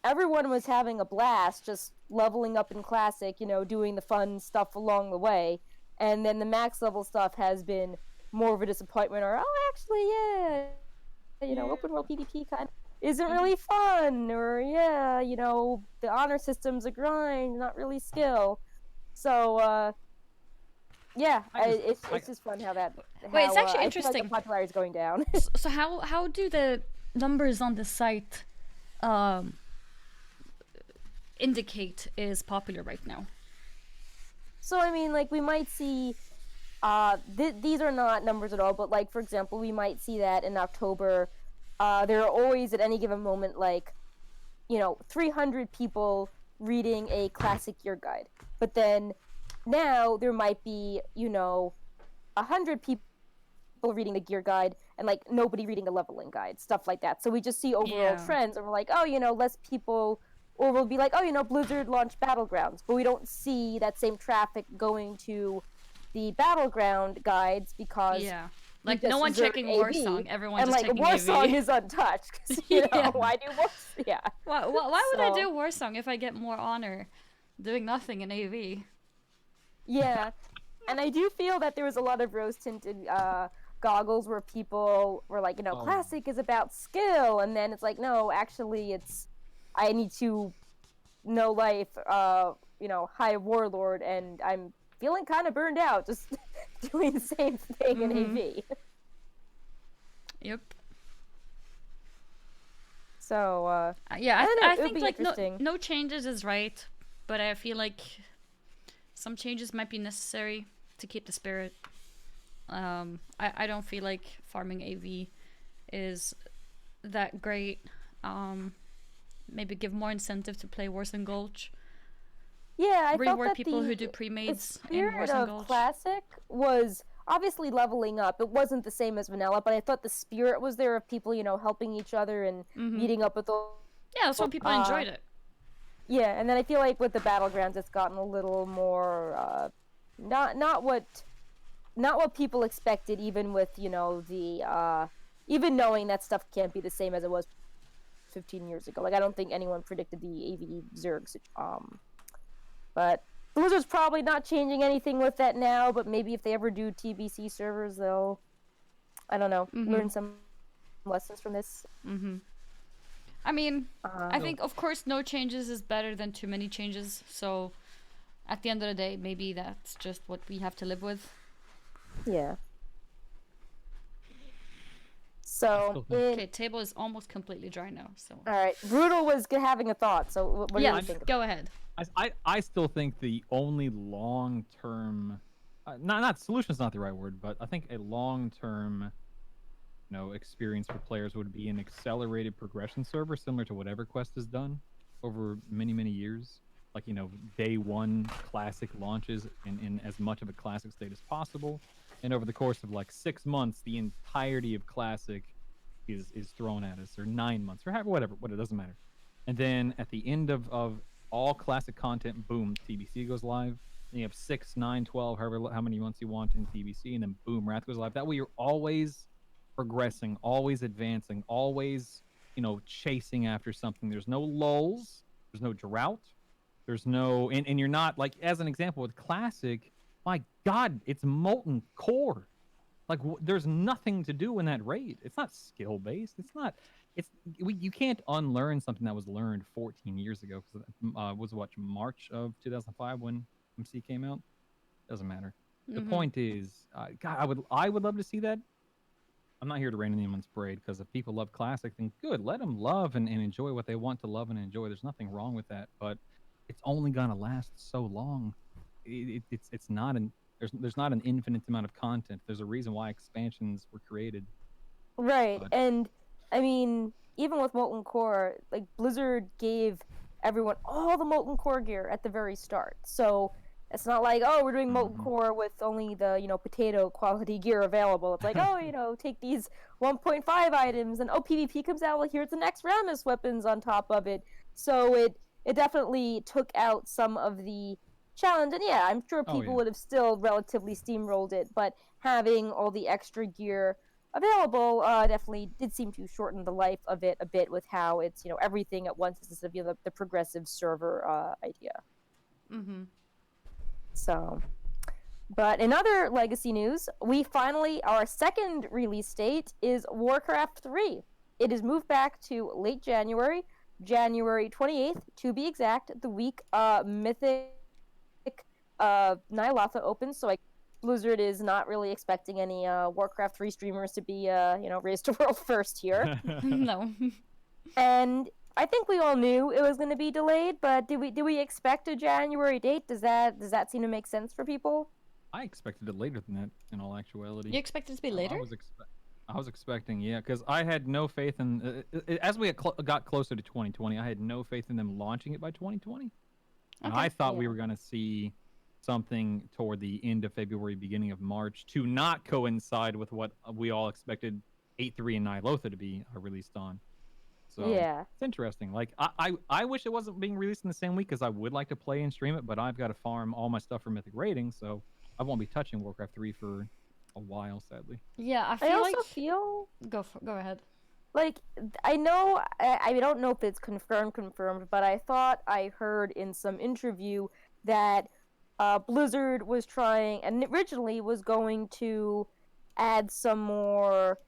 everyone was having a blast just leveling up in Classic, doing the fun stuff along the way. And then the max level stuff has been more of a disappointment, or actually, yeah, open world PvP kind of isn't really fun, or yeah, the honor system's a grind, not really skill. So yeah, it's just fun how that. Wait, it's how, actually I feel like the interesting. popularity is going down. So how do the numbers on the site indicate is popular right now? So I mean, like we might see, these are not numbers at all, but like for example, we might see that in October, there are always at any given moment like, 300 people reading a classic year guide, but then now there might be 100 people reading the gear guide and like nobody reading the leveling guide, stuff like that. So we just see overall Yeah. trends, and we're like, oh, less people, or we'll be like, oh, Blizzard launched Battlegrounds, but we don't see that same traffic going to the Battleground guides because Yeah. we Like just no one observed checking AV, Warsong. Everyone's and just like checking Warsong AV. is untouched. 'Cause, Yeah. why do Warsong? Yeah. Why would I So- do Warsong if I get more honor doing nothing in AV? Yeah, and I do feel that there was a lot of rose-tinted goggles where people were like, Oh. Classic is about skill, and then it's like, no, actually, I need to know life, high warlord, and I'm feeling kind of burned out just doing the same thing in AV. Yep. So, Yeah, I don't know, I it would think be like interesting. no changes is right, but I feel like some changes might be necessary to keep the spirit. I don't feel like farming AV is that great. Maybe give more incentive to play Warsong Gulch. yeah, I felt Reward that people the, who do the pre-mades in spirit Warsong of Gulch. Classic was obviously leveling up. It wasn't the same as vanilla, but I thought the spirit was there of people, helping each other and meeting up with all. Yeah, that's why people enjoyed it. Yeah, and then I feel like with the Battlegrounds, it's gotten a little more not what people expected, even with the even knowing that stuff can't be the same as it was 15 years ago. Like I don't think anyone predicted the AV Zerg. But Blizzard's probably not changing anything with that now. But maybe if they ever do TBC servers, they'll, I don't know, learn some lessons from this. I mean, I think of course no changes is better than too many changes. So at the end of the day, maybe that's just what we have to live with. Yeah. So, Okay, table is almost completely dry now. So all right, Brutal was having a thought. So, what do yeah, you think? go ahead. I still think the only long-term, not solution is not the right word, but I think a long-term, experience for players would be an accelerated progression server similar to what EverQuest has done. over many, many years. Like, day one classic launches in as much of a classic state as possible. And over the course of like 6 months, the entirety of classic is thrown at us, or 9 months, or whatever, it doesn't matter. And then at the end of all classic content, boom, TBC goes live. Then you have 6, 9, 12, however how many months you want in TBC, and then boom, Wrath goes live. That way you're always progressing, always advancing, always, chasing after something. There's no lulls, there's no drought, there's no, and you're not, like, as an example with classic, my god, it's molten core. Like, there's nothing to do in that raid. It's not skill based. It's not. You can't unlearn something that was learned 14 years ago. Because was what, March of 2005 when MC came out. Doesn't matter. The point is, God, I would love to see that. I'm not here to rain on anyone's parade, because if people love classic, then good. Let them love and enjoy what they want to love and enjoy. There's nothing wrong with that. But it's only gonna last so long. It's not an there's not an infinite amount of content. There's a reason why expansions were created. Right. But And I mean, even with Molten Core, like Blizzard gave everyone all the Molten Core gear at the very start. So it's not like, oh, we're doing Molten Core with only the, potato quality gear available. It's like, oh, take these 1.5 items, and PvP comes out, well, here's the next Rammus weapons on top of it. So it definitely took out some of the challenge, and yeah, I'm sure people would have still relatively steamrolled it, but having all the extra gear available definitely did seem to shorten the life of it a bit, with how it's everything at once instead of the progressive server idea. So, but in other legacy news, our second release date is Warcraft 3. It is moved back to late January 28th to be exact, the week Mythic Ny'alotha opens. So Blizzard is not really expecting any Warcraft 3 streamers to be raised to world first here. No. And I think we all knew it was going to be delayed, but did we expect a January date? Does that seem to make sense for people? I expected it later than that, in all actuality. You expected it to be later? I was expecting, yeah, because I had no faith in as we got closer to 2020, I had no faith in them launching it by 2020. And I thought we were going to see something toward the end of February, beginning of March, to not coincide with what we all expected 8.3 and Ny'alotha to be released on. So yeah, it's interesting. Like, I wish it wasn't being released in the same week, because I would like to play and stream it, but I've got to farm all my stuff for Mythic Rating, so I won't be touching Warcraft 3 for a while, sadly. Yeah, I feel Go ahead. Like, I know, I don't know if it's confirmed, but I thought I heard in some interview that Blizzard was trying, and originally was going to add some more,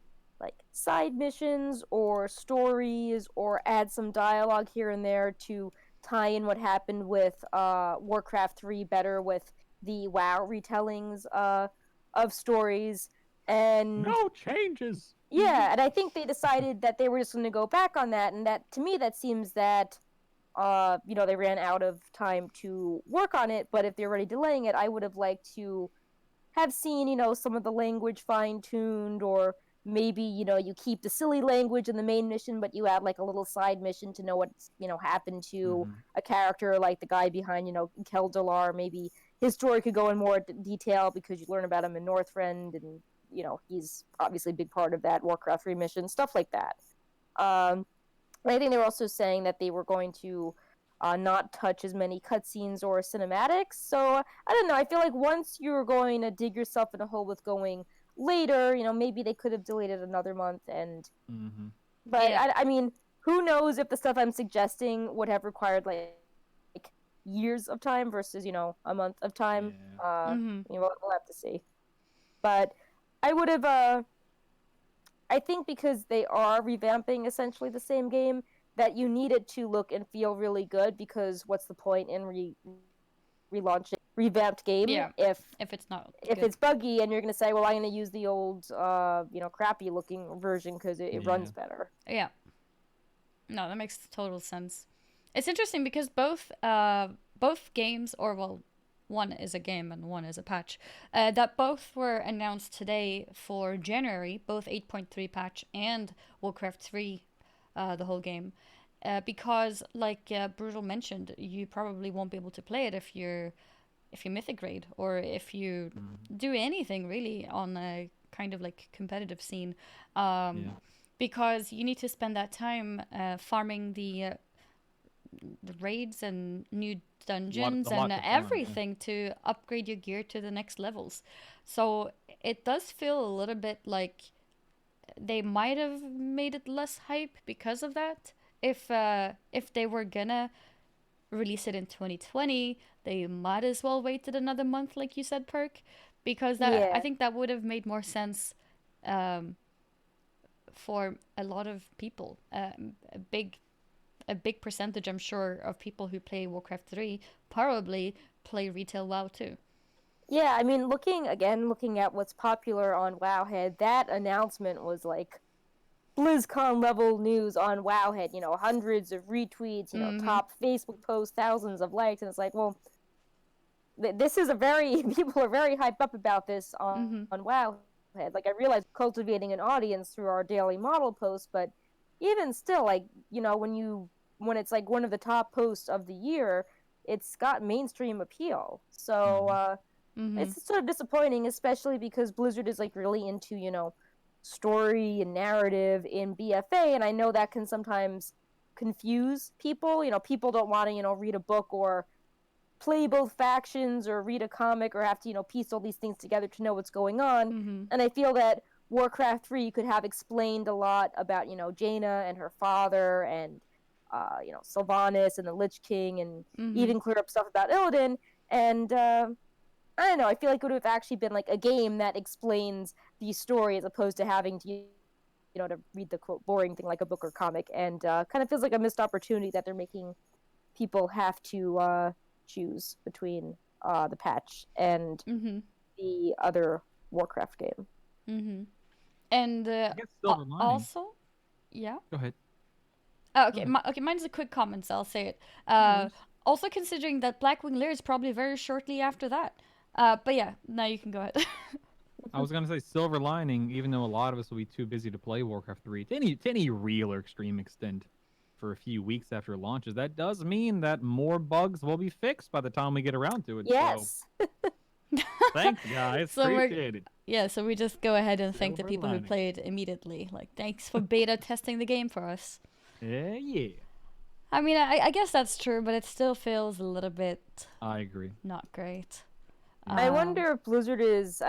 like, side missions or stories, or add some dialogue here and there to tie in what happened with Warcraft 3 better with the WoW retellings of stories. And no changes. Yeah, and I think they decided that they were just going to go back on that, and that, to me, that seems that they ran out of time to work on it. But if they're already delaying it, I would have liked to have seen, some of the language fine-tuned, or maybe, you keep the silly language in the main mission, but you add, like, a little side mission to know what's, happened to a character, like the guy behind, Keldalar. Maybe his story could go in more detail, because you learn about him in Northrend, and he's obviously a big part of that Warcraft 3 mission, stuff like that. I think they were also saying that they were going to not touch as many cutscenes or cinematics. So, I don't know. I feel like once you're going to dig yourself in a hole with going later, maybe they could have delayed it another month. And But, yeah. I mean, who knows if the stuff I'm suggesting would have required, like years of time versus, a month of time. Yeah. We'll have to see. But I would have, I think because they are revamping essentially the same game, that you need it to look and feel really good, because what's the point in relaunching revamped game if it's not it's buggy, and you're going to say, well, I'm going to use the old, crappy looking version because it runs better. Yeah. No, that makes total sense. It's interesting because both games, or well, one is a game and one is a patch, that both were announced today for January, both 8.3 patch and Warcraft 3, the whole game. because, like Brutal mentioned, you probably won't be able to play it if you're mythic grade or if you do anything really on a kind of like competitive scene, because you need to spend that time farming the raids and new dungeons and everything to upgrade your gear to the next levels. So it does feel a little bit like they might have made it less hype because of that. If they were gonna release it in 2020, they might as well waited another month, like you said, Perk, because I think that would have made more sense for a lot of people. A big percentage, I'm sure, of people who play Warcraft 3 probably play retail WoW too. Yeah, I mean, looking at what's popular on Wowhead, that announcement was like BlizzCon level news on Wowhead, hundreds of retweets, top Facebook posts, thousands of likes, and it's like, well, this is people are very hyped up about this on Wowhead. Like, I realize cultivating an audience through our daily model posts, but even still, like, when it's like one of the top posts of the year, it's got mainstream appeal. So it's sort of disappointing, especially because Blizzard is like really into, story and narrative in BFA, and I know that can sometimes confuse people. People don't want to, read a book or play both factions or read a comic or have to, piece all these things together to know what's going on. And I feel that Warcraft 3 could have explained a lot about, Jaina and her father and, Sylvanas and the Lich King, and even clear up stuff about Illidan. And I don't know, I feel like it would have actually been like a game that explains the story as opposed to having to, to read the quote boring thing like a book or comic. And kind of feels like a missed opportunity that they're making people have to choose between the patch and the other Warcraft game. And also, yeah. Go ahead. Oh, okay. Mine's a quick comment, so I'll say it. Also, considering that Blackwing Lair is probably very shortly after that. But yeah, now you can go ahead. I was gonna say silver lining, even though a lot of us will be too busy to play Warcraft 3 to any real or extreme extent for a few weeks after it launches, that does mean that more bugs will be fixed by the time we get around to it. Yes. So. Thanks, guys. Appreciate it. Yeah, so we just go ahead and thank the people who played immediately. Like, thanks for beta testing the game for us. Yeah. I mean, I guess that's true, but it still feels a little bit... I agree. Not great. I wonder if Blizzard is,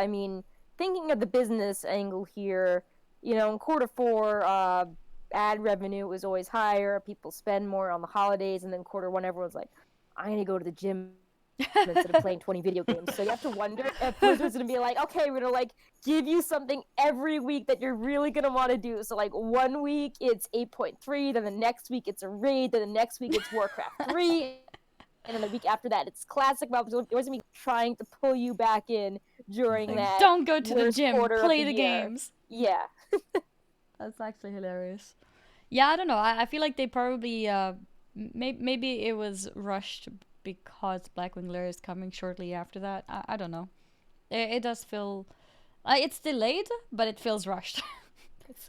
thinking of the business angle here, in quarter 4, ad revenue was always higher, people spend more on the holidays, and then quarter 1, everyone's like, I'm going to go to the gym instead of playing 20 video games. So you have to wonder if Blizzard's going to be like, okay, we're going to give you something every week that you're really going to want to do. So 1 week it's 8.3, then the next week it's a raid, then the next week it's Warcraft 3. And then the week after that, it's classic. It was going to be trying to pull you back in during that. Don't go to the gym. Play the year. games. Yeah. That's actually hilarious. Yeah, I don't know. I feel like they probably maybe it was rushed because Blackwing Lair is coming shortly after that. I don't know. It does feel it's delayed, but it feels rushed.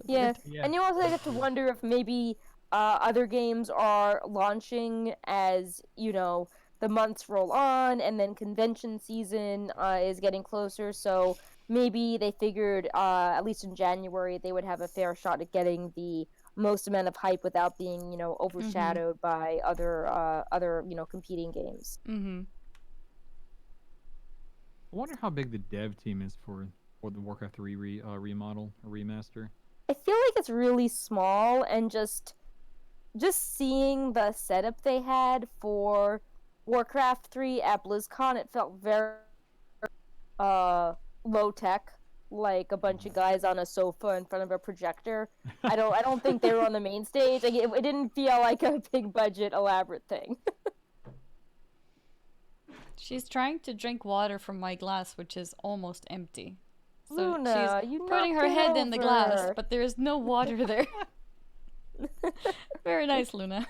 Yeah, and you also have to wonder if maybe other games are launching as, the months roll on, and then convention season is getting closer, so maybe they figured, at least in January, they would have a fair shot at getting the most amount of hype without being, overshadowed by other competing games. I wonder how big the dev team is for the Warcraft 3 remodel or remaster. I feel like it's really small, and just seeing the setup they had for Warcraft 3 at BlizzCon, it felt very low tech, like a bunch of guys on a sofa in front of a projector. I don't think they were on the main stage. Like, it didn't feel like a big budget elaborate thing. She's trying to drink water from my glass, which is almost empty. So Luna, she's putting her head in the glass, but there is no water there. Very nice, Luna.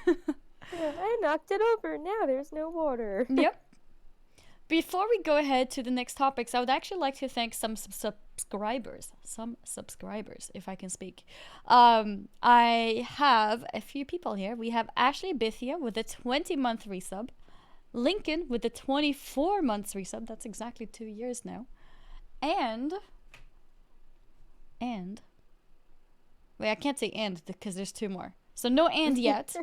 I knocked it over. Now there's no water. Yep. before we go ahead to the next topics, I would actually like to thank some subscribers. Some subscribers, if I can speak. I have a few people here. We have Ashley Bithia with a 20-month resub. Lincoln with a 24 months resub. That's exactly 2 years now. And wait, I can't say and because there's 2 more. So no and yet.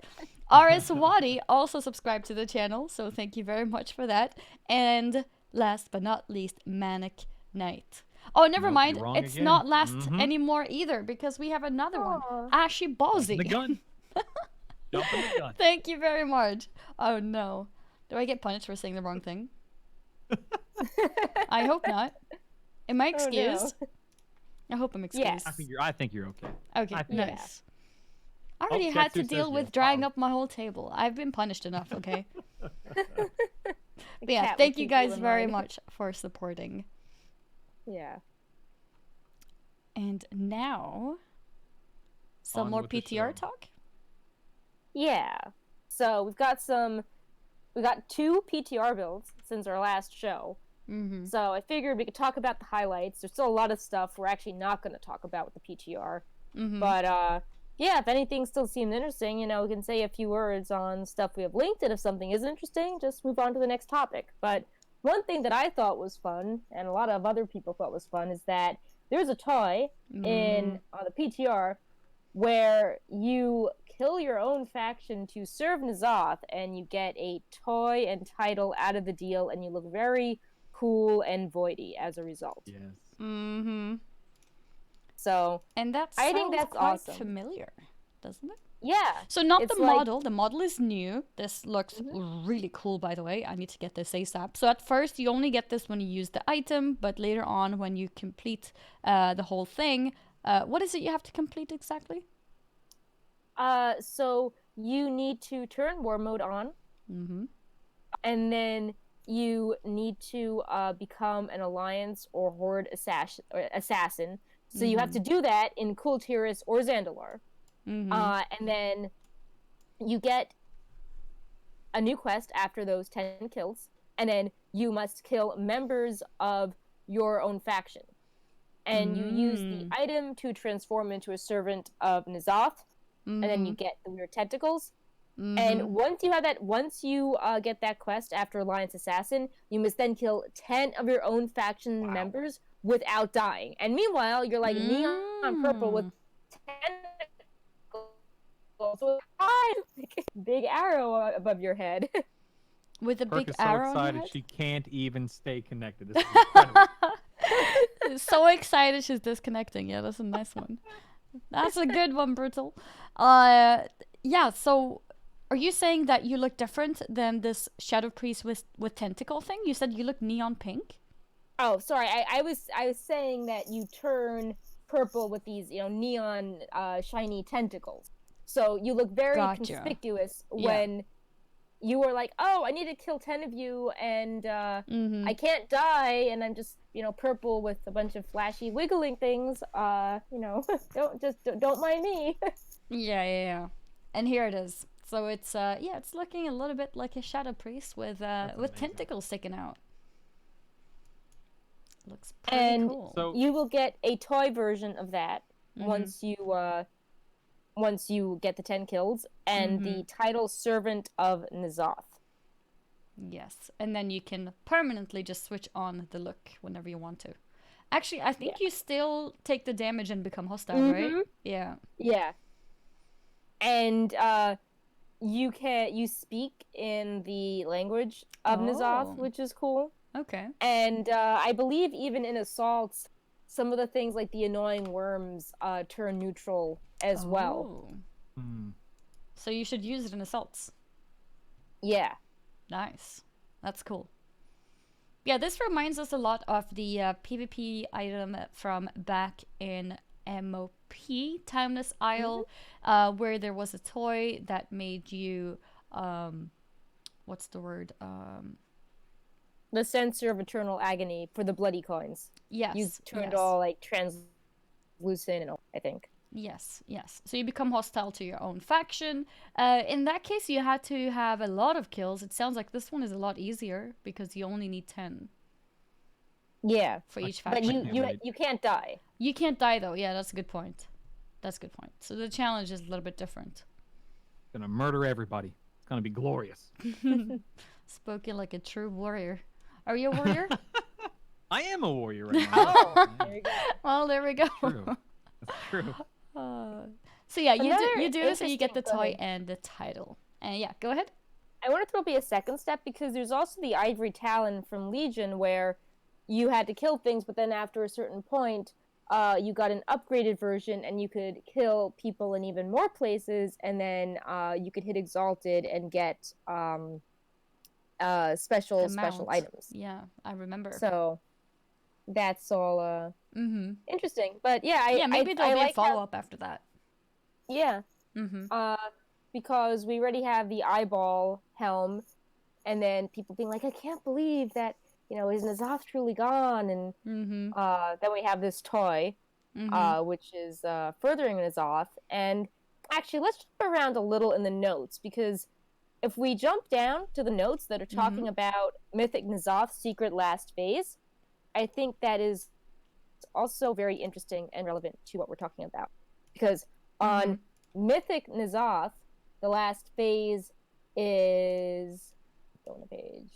RS Wadi also subscribed to the channel, so thank you very much for that. And last but not least, Manic Knight. Oh, never Nope, mind. you're wrong It's again. not last anymore either because we have another one. Aw. Ashi The Ballsy. gun. Jumping the gun. Thank you very much. Oh no. Do I get punished for saying the wrong thing? I hope not. Am I Oh, no. excused? I hope I'm excused. Yes. I think you're okay. Okay, I think- nice. I already Oh, had to Ketsu deal says with yes. drying Uh-oh. up my whole table. I've been punished enough, okay? But yeah, cat will thank you keep guys in very mind. much for supporting. Yeah. And now, some On more with the PTR show. talk? Yeah. So we got 2 PTR builds since our last show. Mm-hmm. So I figured we could talk about the highlights. There's still a lot of stuff we're actually not going to talk about with the PTR. Mm-hmm. But yeah, if anything still seemed interesting, we can say a few words on stuff we have linked, and if something is interesting, just move on to the next topic. But one thing that I thought was fun, and a lot of other people thought was fun, is that there's a toy in the PTR where you kill your own faction to serve N'Zoth, and you get a toy and title out of the deal, and you look very cool and voidy as a result. Yes. Mm-hmm. So And that I sounds think that's quite awesome. familiar, doesn't it? yeah, So not It's the like- model. The model is new. This looks really cool, by the way. I need to get this ASAP. So at first, you only get this when you use the item, but later on, when you complete the whole thing, what is it you have to complete exactly? so you need to turn war mode on, Mm-hmm. and then you need to become an alliance or horde assassin. So you have to do that in Kultiris or Zandalar. Mm-hmm. And then you get a new quest after those 10 kills, and then you must kill members of your own faction. And you use the item to transform into a servant of N'Zoth, and then you get the weird tentacles. And once you have that, once you get that quest after Alliance Assassin, you must then kill 10 of your own faction members without dying. And meanwhile, you're like neon purple with 10 so big arrow above your head. With a Perk big is so arrow on excited your head? she can't even stay connected. This is incredible. So excited she's disconnecting. Yeah, that's a nice one. That's a good one, Brutal. Yeah, so are you saying that you look different than this Shadow Priest with tentacle thing? You said you look neon pink? Oh, sorry. I was saying that you turn purple with these, neon shiny tentacles. So you look very Gotcha. conspicuous Yeah. when you were like, "Oh, I need to kill 10 of you, and I can't die, and I'm just, purple with a bunch of flashy wiggling things. Don't mind me." Yeah. And here it is. So it's it's looking a little bit like a Shadow Priest with amazing. tentacles sticking out. Looks pretty And cool. So you will get a toy version of that once you get the 10 kills, and the title Servant of N'Zoth. Yes, and then you can permanently just switch on the look whenever you want to. Actually, I think you still take the damage and become hostile, right? Yeah. Yeah. And you speak in the language of N'Zoth, which is cool. Okay. And I believe even in assaults, some of the things like the annoying worms turn neutral as well. Oh. So you should use it in assaults. Yeah. Nice. That's cool. Yeah, this reminds us a lot of the PvP item from back in MOP, Timeless Isle, where there was a toy that made you, what's the word? The Censer of Eternal Agony for the bloody coins. Yes. You turned yes. all like translucent and all, I think. Yes, yes. So you become hostile to your own faction. In that case, you had to have a lot of kills. It sounds like this one is a lot easier because you only need 10 Yeah, for each but faction. you can't die. You can't die though. Yeah, that's a good point. That's a good point. So the challenge is a little bit different. Gonna murder everybody. It's gonna be glorious. Spoken like a true warrior. Are you a warrior? I am a warrior right now. Oh, there you go. Well, there we go. True. That's true. So yeah, Another you do this and you get the interesting- go toy ahead. and the title. And yeah, go ahead. I want to throw be a second step because there's also the Ivory Talon from Legion where you had to kill things, but then after a certain point, you got an upgraded version and you could kill people in even more places, and then you could hit Exalted and get special Amount. items. Yeah, I remember. So that's all Mm-hmm. interesting. But yeah, Yeah, maybe there'll be like a follow-up after that. Yeah, Mm-hmm. because we already have the eyeball helm, and then people being like, I can't believe that, is N'Zoth truly gone? And Mm-hmm. then we have this toy, Mm-hmm. which is furthering N'Zoth. And actually, let's jump around a little in the notes, because if we jump down to the notes that are talking about Mythic N'Zoth's secret last phase, I think that is also very interesting and relevant to what we're talking about. Because on Mythic N'Zoth, the last phase is... Go on the page.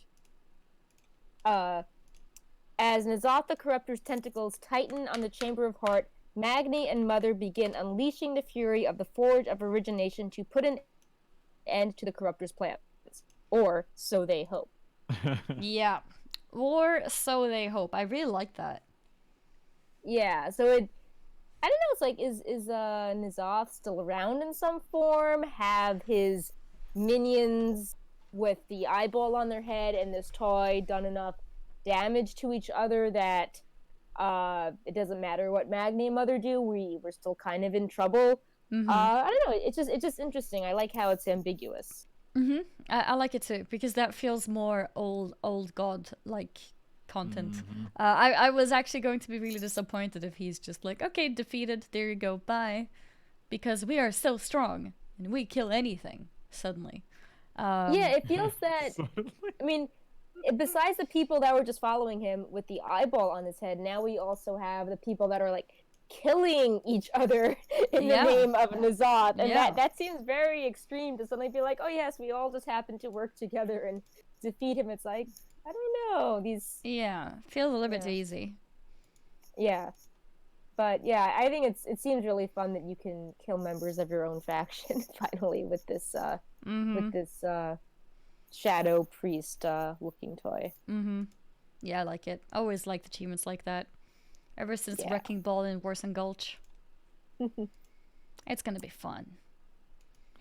As N'Zoth the Corruptor's tentacles tighten on the Chamber of Heart, Magni and Mother begin unleashing the fury of the Forge of Origination to put an end to the Corruptor's plans. Or so they hope. Yeah. Or so they hope. I really like that. Yeah, so I don't know, it's like, is N'Zoth still around in some form? Have his minions with the eyeball on their head and this toy done enough damage to each other that it doesn't matter what Magni and Mother do, we're still kind of in trouble? Mm-hmm. I don't know, it's just interesting. I like how it's ambiguous. Mm-hmm. I like it too, because that feels more old god like content. I was actually going to be really disappointed if he's just like, okay, defeated, there you go, bye. Because we are so strong and we kill anything suddenly. Yeah, it feels that, I mean, besides the people that were just following him with the eyeball on his head, now we also have the people that are like killing each other in the name of N'Zoth, and that seems very extreme to suddenly be like, oh yes, we all just happen to work together and defeat him. It's like, I don't know, these... Yeah, feels a little bit easy. Yeah. But yeah, I think it seems really fun that you can kill members of your own faction finally with this shadow priest looking toy. Yeah, I like it. I always liked achievements like that. Ever since Wrecking Ball in Warson Gulch. It's gonna be fun.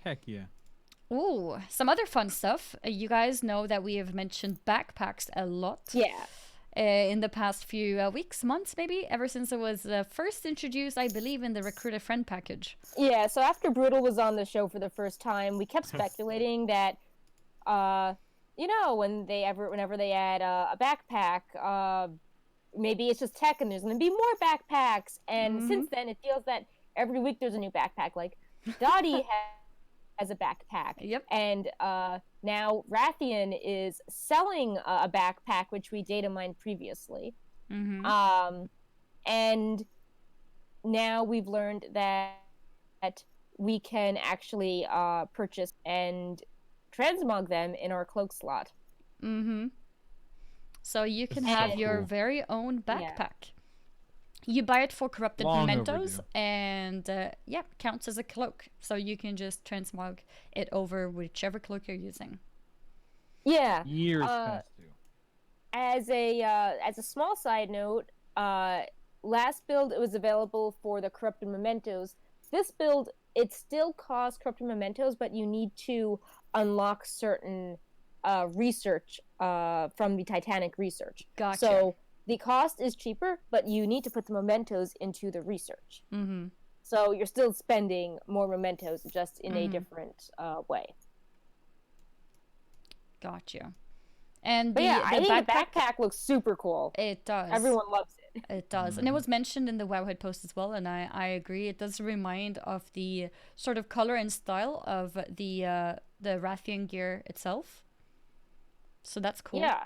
Heck yeah. Ooh, some other fun stuff. You guys know that we have mentioned backpacks a lot. Yeah. In the past few weeks, months maybe, ever since it was first introduced, I believe, in the Recruit a Friend package. Yeah, so after Brutal was on the show for the first time, we kept speculating that, whenever they add a backpack, maybe it's just tech and there's going to be more backpacks. And since then, it feels that every week there's a new backpack. Like, Dottie has a backpack. Yep. And now Rathian is selling a backpack, which we data mined previously. And now we've learned that we can actually purchase and transmog them in our cloak slot. So you can have your very own backpack. You buy it for corrupted mementos, and counts as a cloak. So you can just transmog it over whichever cloak you're using. Yeah. Years past due. As a small side note, last build it was available for the corrupted mementos. This build it still costs corrupted mementos, but you need to unlock certain research from the Titanic research. Gotcha. So the cost is cheaper, but you need to put the mementos into the research. So you're still spending more mementos, just in a different way. Gotcha. And I think the backpack looks super cool. It does. Everyone loves it. It does. And it was mentioned in the Wowhead post as well, and I agree. It does remind of the sort of color and style of the Rathian gear itself. So that's cool. Yeah.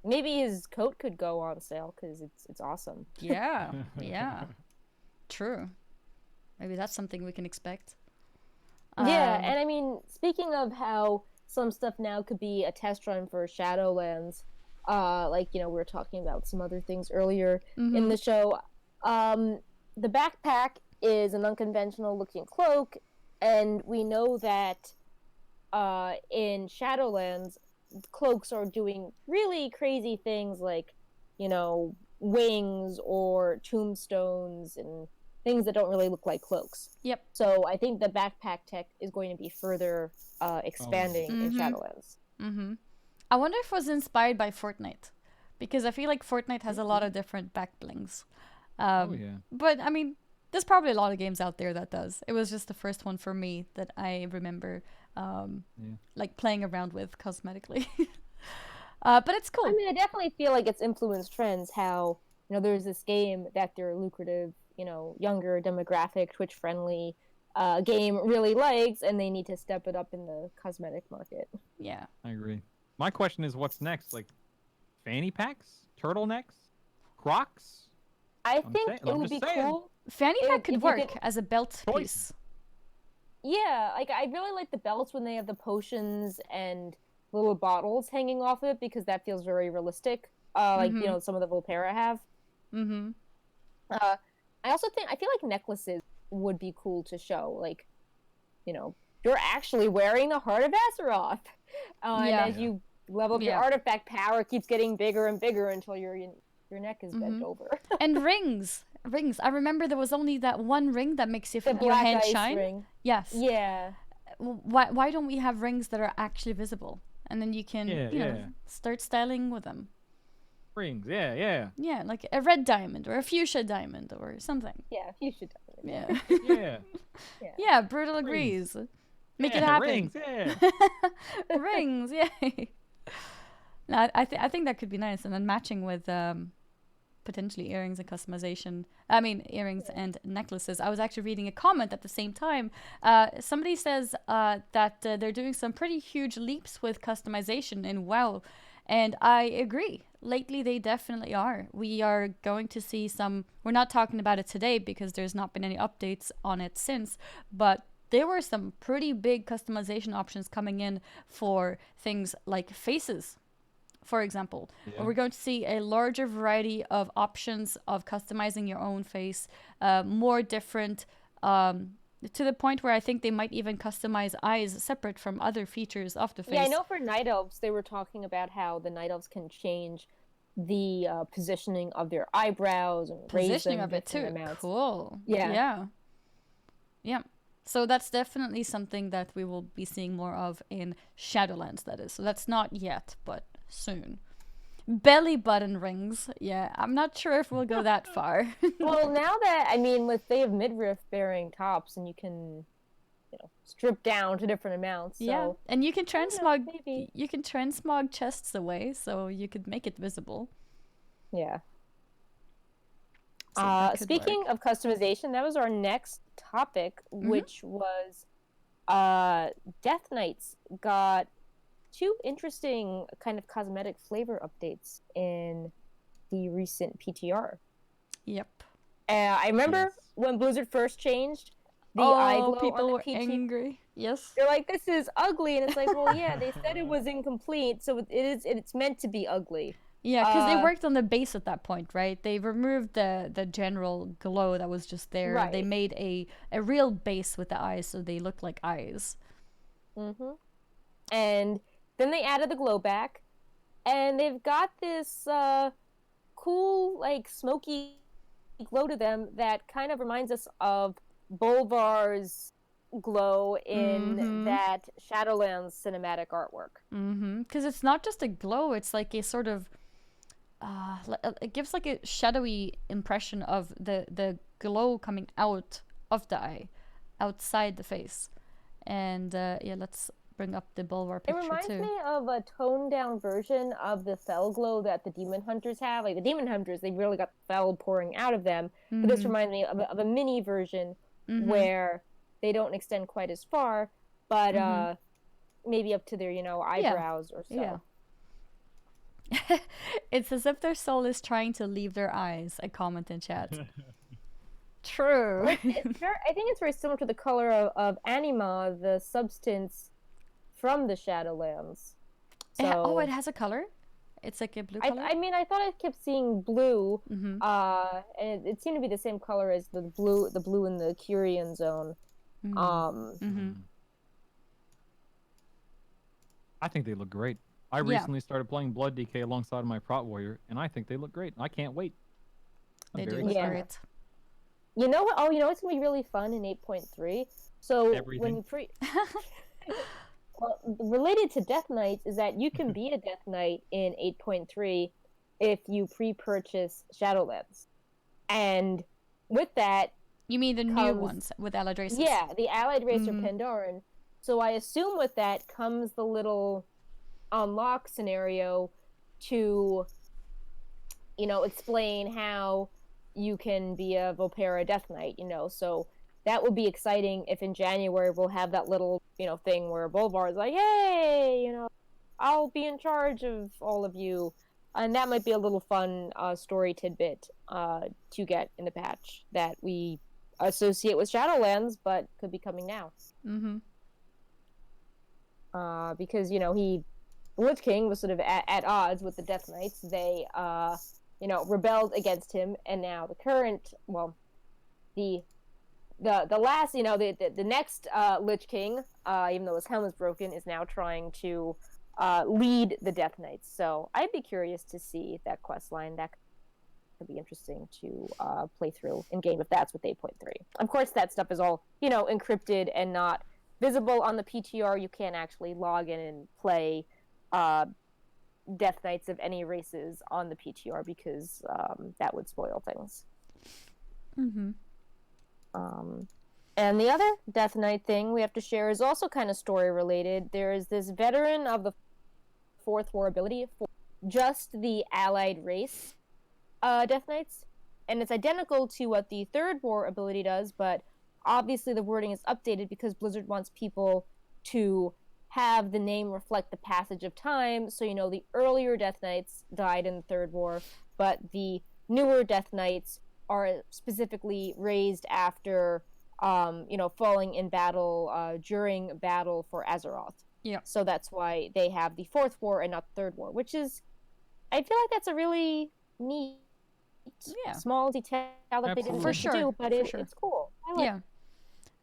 Maybe his coat could go on sale because it's awesome. Yeah. Yeah. True. Maybe that's something we can expect. Yeah, and I mean, speaking of how some stuff now could be a test run for Shadowlands, like, we were talking about some other things earlier in the show. The backpack is an unconventional looking cloak, and we know that in Shadowlands, cloaks are doing really crazy things like, wings or tombstones and things that don't really look like cloaks. Yep. So I think the backpack tech is going to be further expanding in Shadowlands. I wonder if it was inspired by Fortnite, because I feel like Fortnite has a lot of different back blings. But I mean, there's probably a lot of games out there that does. It was just the first one for me that I remember like playing around with cosmetically. But it's cool. I mean, I definitely feel like it's influenced trends. How there's this game that they're lucrative, younger demographic, Twitch friendly game really likes, and they need to step it up in the cosmetic market. Yeah, I agree. My question is, what's next? Like, fanny packs, turtlenecks, Crocs? I think it would be cool. Fanny pack could work as a belt piece. Yeah, like I really like the belts when they have the potions and little bottles hanging off it, because that feels very realistic. Like some of the Volterra have. I also I feel like necklaces would be cool to show. Like, you're actually wearing the Heart of Azeroth. And as you level up your artifact power, it keeps getting bigger and bigger until your neck is bent over. And rings. I remember there was only that one ring that makes your black hand ice shine. Ring. Yes. Yeah. Why don't we have rings that are actually visible? And then you can, start styling with them. Rings, yeah. Yeah, like a red diamond or a fuchsia diamond or something. Yeah, fuchsia diamond. Yeah. Yeah, Brutal agrees. Make it happen. Rings, yeah. Rings, yay. No, I think that could be nice. And then matching with potentially earrings and customization. I mean, earrings and necklaces. I was actually reading a comment at the same time. Somebody says that they're doing some pretty huge leaps with customization in WoW. And I agree. Lately, they definitely are. We are going to see some... We're not talking about it today because there's not been any updates on it since. But there were some pretty big customization options coming in for things like faces, for example. We're going to see a larger variety of options of customizing your own face, more different, to the point where I think they might even customize eyes separate from other features of the face. Yeah, I know for Night Elves, they were talking about how the Night Elves can change the positioning of their eyebrows and positioning raise them of it too. amounts. Cool. Yeah. So that's definitely something that we will be seeing more of in Shadowlands, that is. So that's not yet, but soon. Belly button rings. Yeah, I'm not sure if we'll go that far. Well, now that, they have midriff bearing tops, and you can, strip down to different amounts. So, yeah, and you can transmog. You can transmog chests away, so you could make it visible. Yeah. So speaking of customization, that was our next topic, which was Death Knights got 2 interesting kind of cosmetic flavor updates in the recent PTR. Yep. I remember when Blizzard first changed the eye glow people on the were PT. angry. Yes. They're like, this is ugly, and it's like, well, yeah, they said it was incomplete, so it's meant to be ugly. Yeah, because they worked on the base at that point, right? They removed the general glow that was just there. Right. They made a real base with the eyes, so they look like eyes. And then they added the glow back, and they've got this cool, like, smoky glow to them that kind of reminds us of Bolvar's glow in that Shadowlands cinematic artwork. Because it's not just a glow, it's like a sort of... it gives like a shadowy impression of the glow coming out of the eye, outside the face. And let's bring up the Bulwark It picture reminds too. me of a toned down version of the Fel glow that the demon hunters have. Like the demon hunters, they really got Fel pouring out of them. But this reminds me of a mini version where they don't extend quite as far, but maybe up to their, eyebrows or so. Yeah. It's as if their soul is trying to leave their eyes, a comment in chat. True. I think it's very similar to the color of anima, the substance from the Shadowlands. So, it has a color? It's like a blue color? I mean, I thought I kept seeing blue, and it seemed to be the same color as the blue in the Curian zone. I think they look great. I recently started playing Blood DK alongside my Prot Warrior, and I think they look great. I can't wait. They do very look excited. great. You know what? Oh, you know what's gonna be really fun in 8.3? So when you well, related to Death Knights is that you can be a Death Knight in 8.3 if you pre-purchase Shadowlands, and with that, You mean the new ones with allied races? yeah, the allied race or Pandaren. So I assume with that comes the little unlock scenario to, explain how you can be a Vopera Death Knight, so that would be exciting if in January we'll have that little, thing where Bolvar is like, hey, I'll be in charge of all of you. And that might be a little fun story tidbit to get in the patch that we associate with Shadowlands, but could be coming now. Because, the Lich King was sort of at odds with the Death Knights. They, rebelled against him, and now the current, the last, the next Lich King, even though his helm is broken, is now trying to lead the Death Knights. So I'd be curious to see that quest line. That could be interesting to play through in game if that's with 8.3. Of course, that stuff is all encrypted and not visible on the PTR. You can't actually log in and play Death Knights of any races on the PTR because that would spoil things. And the other Death Knight thing we have to share is also kind of story related. There is this veteran of the Fourth War ability for just the allied race Death Knights, and it's identical to what the Third War ability does, but obviously the wording is updated because Blizzard wants people to have the name reflect the passage of time. So, the earlier Death Knights died in the Third War, but the newer Death Knights are specifically raised after, falling in battle during battle for Azeroth. Yeah. So that's why they have the Fourth War and not Third War, which is, I feel like that's a really neat, small detail that they didn't need to do, but it's cool. I like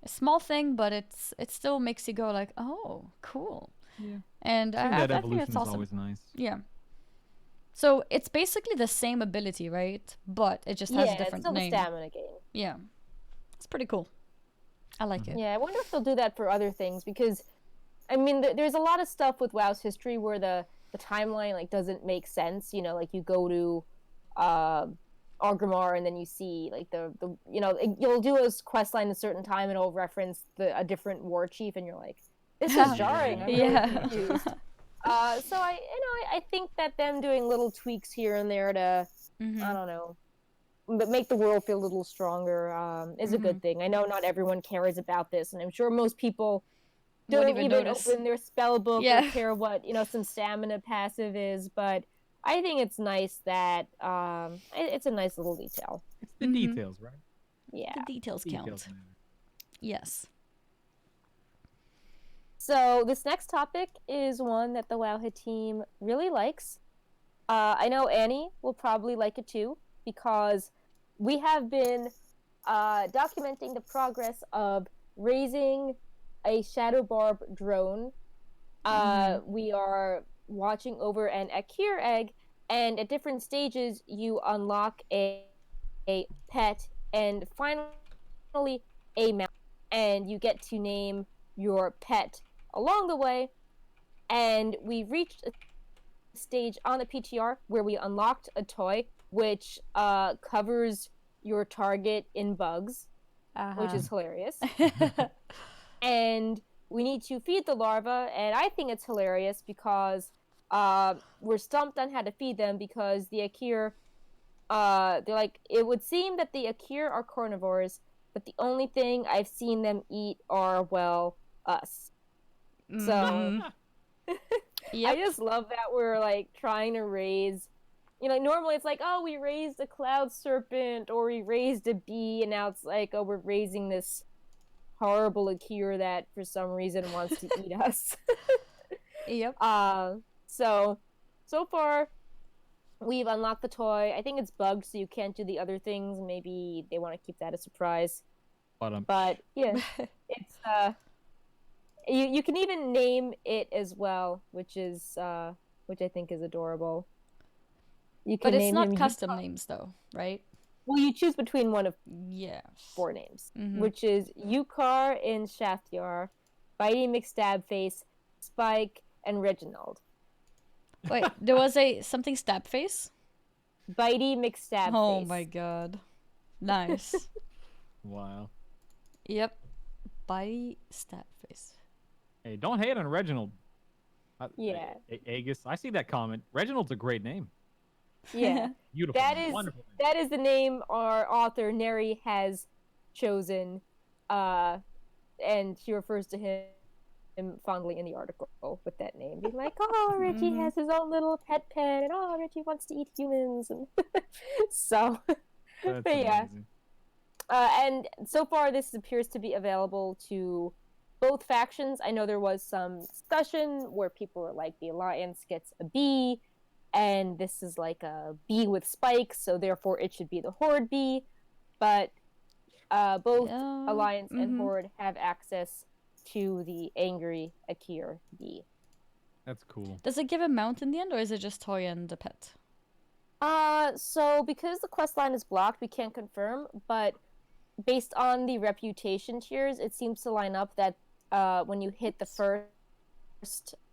a small thing, but it still makes you go like, oh, cool. Yeah. And I think that's awesome. Always nice. Yeah. So it's basically the same ability, right? But it just has a different name. Yeah, it's still a stamina gain. Yeah. It's pretty cool. I like it. Yeah, I wonder if they'll do that for other things because, I mean, there's a lot of stuff with WoW's history where the timeline doesn't make sense. You go to Orgrimmar and then you see you'll do a quest line a certain time and it'll reference a different war chief and you're like, this is jarring. I'm really confused. So I think that them doing little tweaks here and there to I don't know, but make the world feel a little stronger is a good thing. I know not everyone cares about this, and I'm sure most people don't even open their spell book or care what some stamina passive is, but I think it's nice that it's a nice little detail. It's the details, right? Yeah. The details count. Yes. So this next topic is one that the Wowhead team really likes. I know Annie will probably like it too, because we have been documenting the progress of raising a Shadowbarb drone. We are watching over an Akir egg, and at different stages you unlock a pet and finally a mount, and you get to name your pet along the way. And we reached a stage on the PTR where we unlocked a toy which covers your target in bugs, which is hilarious. And we need to feed the larva, and I think it's hilarious because we're stumped on how to feed them because the Akir, they're like, it would seem that the Akir are carnivores, but the only thing I've seen them eat are, well, us. So Mhm. I Yep. just love that we're like trying to raise, normally it's like, oh, we raised a cloud serpent or we raised a bee, and now it's like, oh, we're raising this horrible Akir that for some reason wants to eat us. Yep. So far we've unlocked the toy. I think it's bugged, so you can't do the other things. Maybe they want to keep that a surprise. But yeah, it's you can even name it as well, which I think is adorable. You can But it's name not him custom names though, right? Well, you choose between one of Yes. 4 names, Mhm. which is Yukar in Shaftyar, Bitey McStabface, Spike, and Reginald. Wait, there was a something stab face? Bitey McStabface. Oh my god. Nice. Wow. Yep. Bitey stab face. Hey, don't hate on Reginald. Yeah. Agus, I see that comment. Reginald's a great name. Yeah. Beautiful. Wonderful name. That is the name our author Neri has chosen, and she refers to him fondly in the article with that name, being like, "Oh, Richie has his own little pet pen, and oh, Richie wants to eat humans," and so. That's but yeah. amazing. And so far, this appears to be available to both factions. I know there was some discussion where people were like, the Alliance gets a bee, and this is like a bee with spikes, so therefore it should be the Horde bee. But both Alliance and Horde have access to the angry Akir bee. That's cool. Does it give a mount in the end, or is it just toy and a pet? So because the quest line is blocked, we can't confirm, but based on the reputation tiers, it seems to line up that when you hit the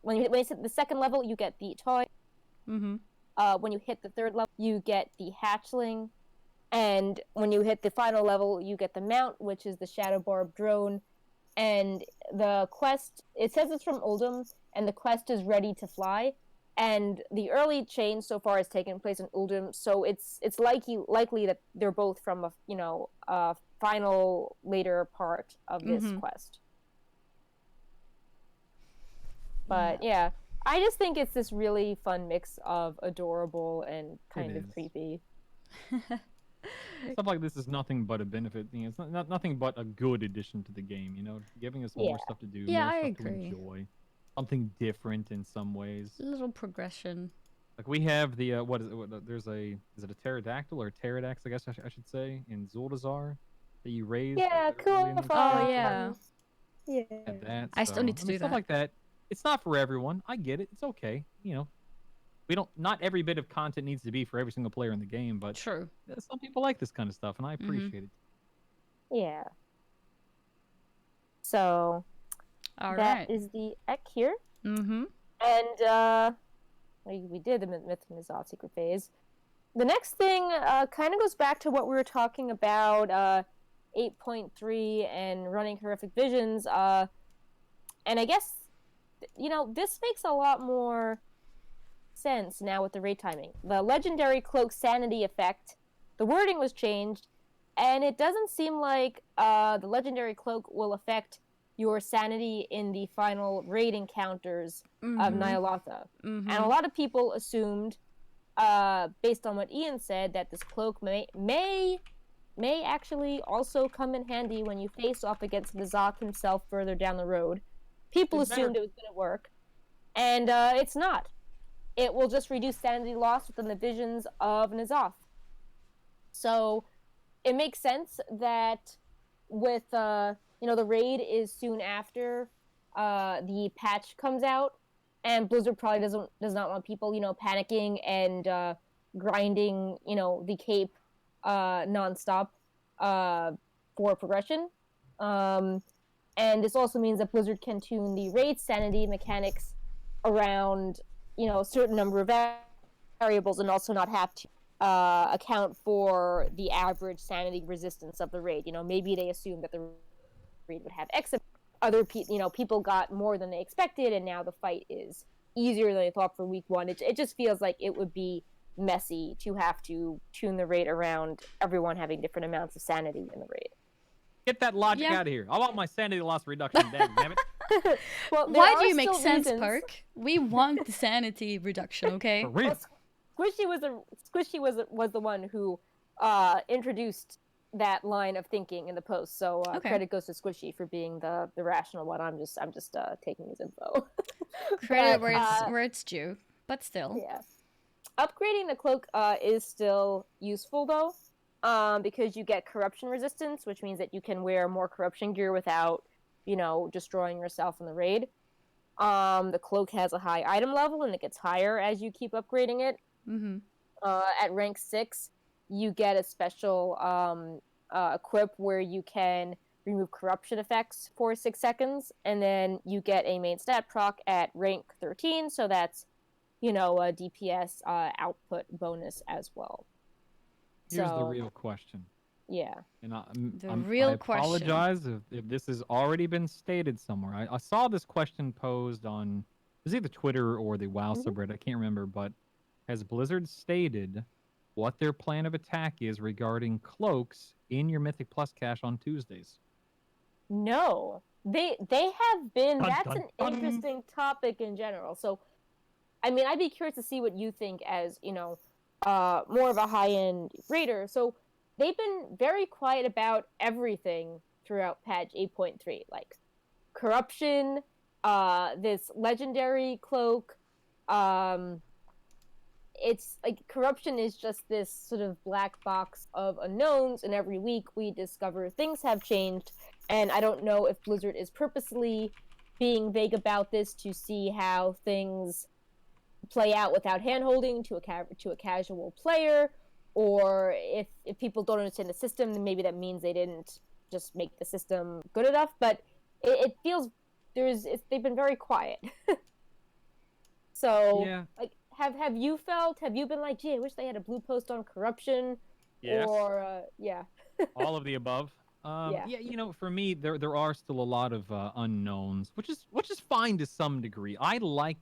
when you hit the second level, you get the toy. When you hit the third level, you get the hatchling, and when you hit the final level, you get the mount, which is the Shadowbarb drone. And the quest, it says it's from Uldum, and the quest is ready to fly. And the early change so far has taken place in Uldum, so it's likely that they're both from a final later part of this quest. But yeah, I just think it's this really fun mix of adorable and kind of creepy. Stuff like this is nothing but a benefit. It's not nothing but a good addition to the game. Giving us more stuff to do, more stuff to enjoy, something different in some ways. A little progression. Like we have the is it a pterodactyl or pterodax? I guess I should say in Zuldazar that you raise. Yeah, cool. Oh yeah. Yeah. That, I still need to do stuff that. like that. It's not for everyone. I get it. It's okay. Not every bit of content needs to be for every single player in the game, but true. Some people like this kind of stuff, and I appreciate it. Yeah. So that is the Ek here. And we did the Myth and Mizzot secret phase. The next thing kind of goes back to what we were talking about 8.3 and running horrific visions. And I guess this makes a lot more sense now with the raid timing. The legendary cloak sanity effect, the wording was changed, and it doesn't seem like the legendary cloak will affect your sanity in the final raid encounters of Nyalotha. And a lot of people assumed, based on what Ian said, that this cloak may actually also come in handy when you face off against Nizak himself further down the road. People assumed it was going to work, and it's not. It will just reduce sanity loss within the visions of N'Zoth. So it makes sense that with the raid is soon after the patch comes out, and Blizzard probably does not want people panicking and grinding the cape nonstop for progression. And this also means that Blizzard can tune the raid sanity mechanics around a certain number of variables and also not have to account for the average sanity resistance of the raid. Maybe they assume that the raid would have X people got more than they expected, and now the fight is easier than they thought for week 1. It just feels like it would be messy to have to tune the raid around everyone having different amounts of sanity in the raid. Get that logic out of here. I want my sanity loss reduction, damn it. Well, Why do you make sense, Perk? We want the sanity reduction, okay? For real. Well, Squishy was the one who introduced that line of thinking in the post. So credit goes to Squishy for being the rational one. I'm just taking his info. Credit where it's due, but still. Yeah. Upgrading the cloak is still useful though, because you get corruption resistance, which means that you can wear more corruption gear without, destroying yourself in the raid. The cloak has a high item level, and it gets higher as you keep upgrading it. Mm-hmm. At rank 6, you get a special equip where you can remove corruption effects for 6 seconds, and then you get a main stat proc at rank 13, so that's, a DPS output bonus as well. Here's the real question. Yeah. And I question. Apologize if this has already been stated somewhere. I saw this question posed on, it was either Twitter or the WoW subreddit, I can't remember, but has Blizzard stated what their plan of attack is regarding cloaks in your Mythic Plus cache on Tuesdays? No. They have been, Dun, that's dun, an dun. interesting topic in general. So, I mean, I'd be curious to see what you think as, more of a high-end raider. So, they've been very quiet about everything throughout patch 8.3. Like, corruption, this legendary cloak, it's like corruption is just this sort of black box of unknowns, and every week we discover things have changed, and I don't know if Blizzard is purposely being vague about this to see how things play out without handholding to a casual player, or if people don't understand the system, then maybe that means they didn't just make the system good enough. But it feels they've been very quiet. So Yeah. like, have you been like, gee, I wish they had a blue post on corruption? Yes. Or yeah. All of the above. Yeah, for me, there are still a lot of unknowns, which is fine to some degree. I like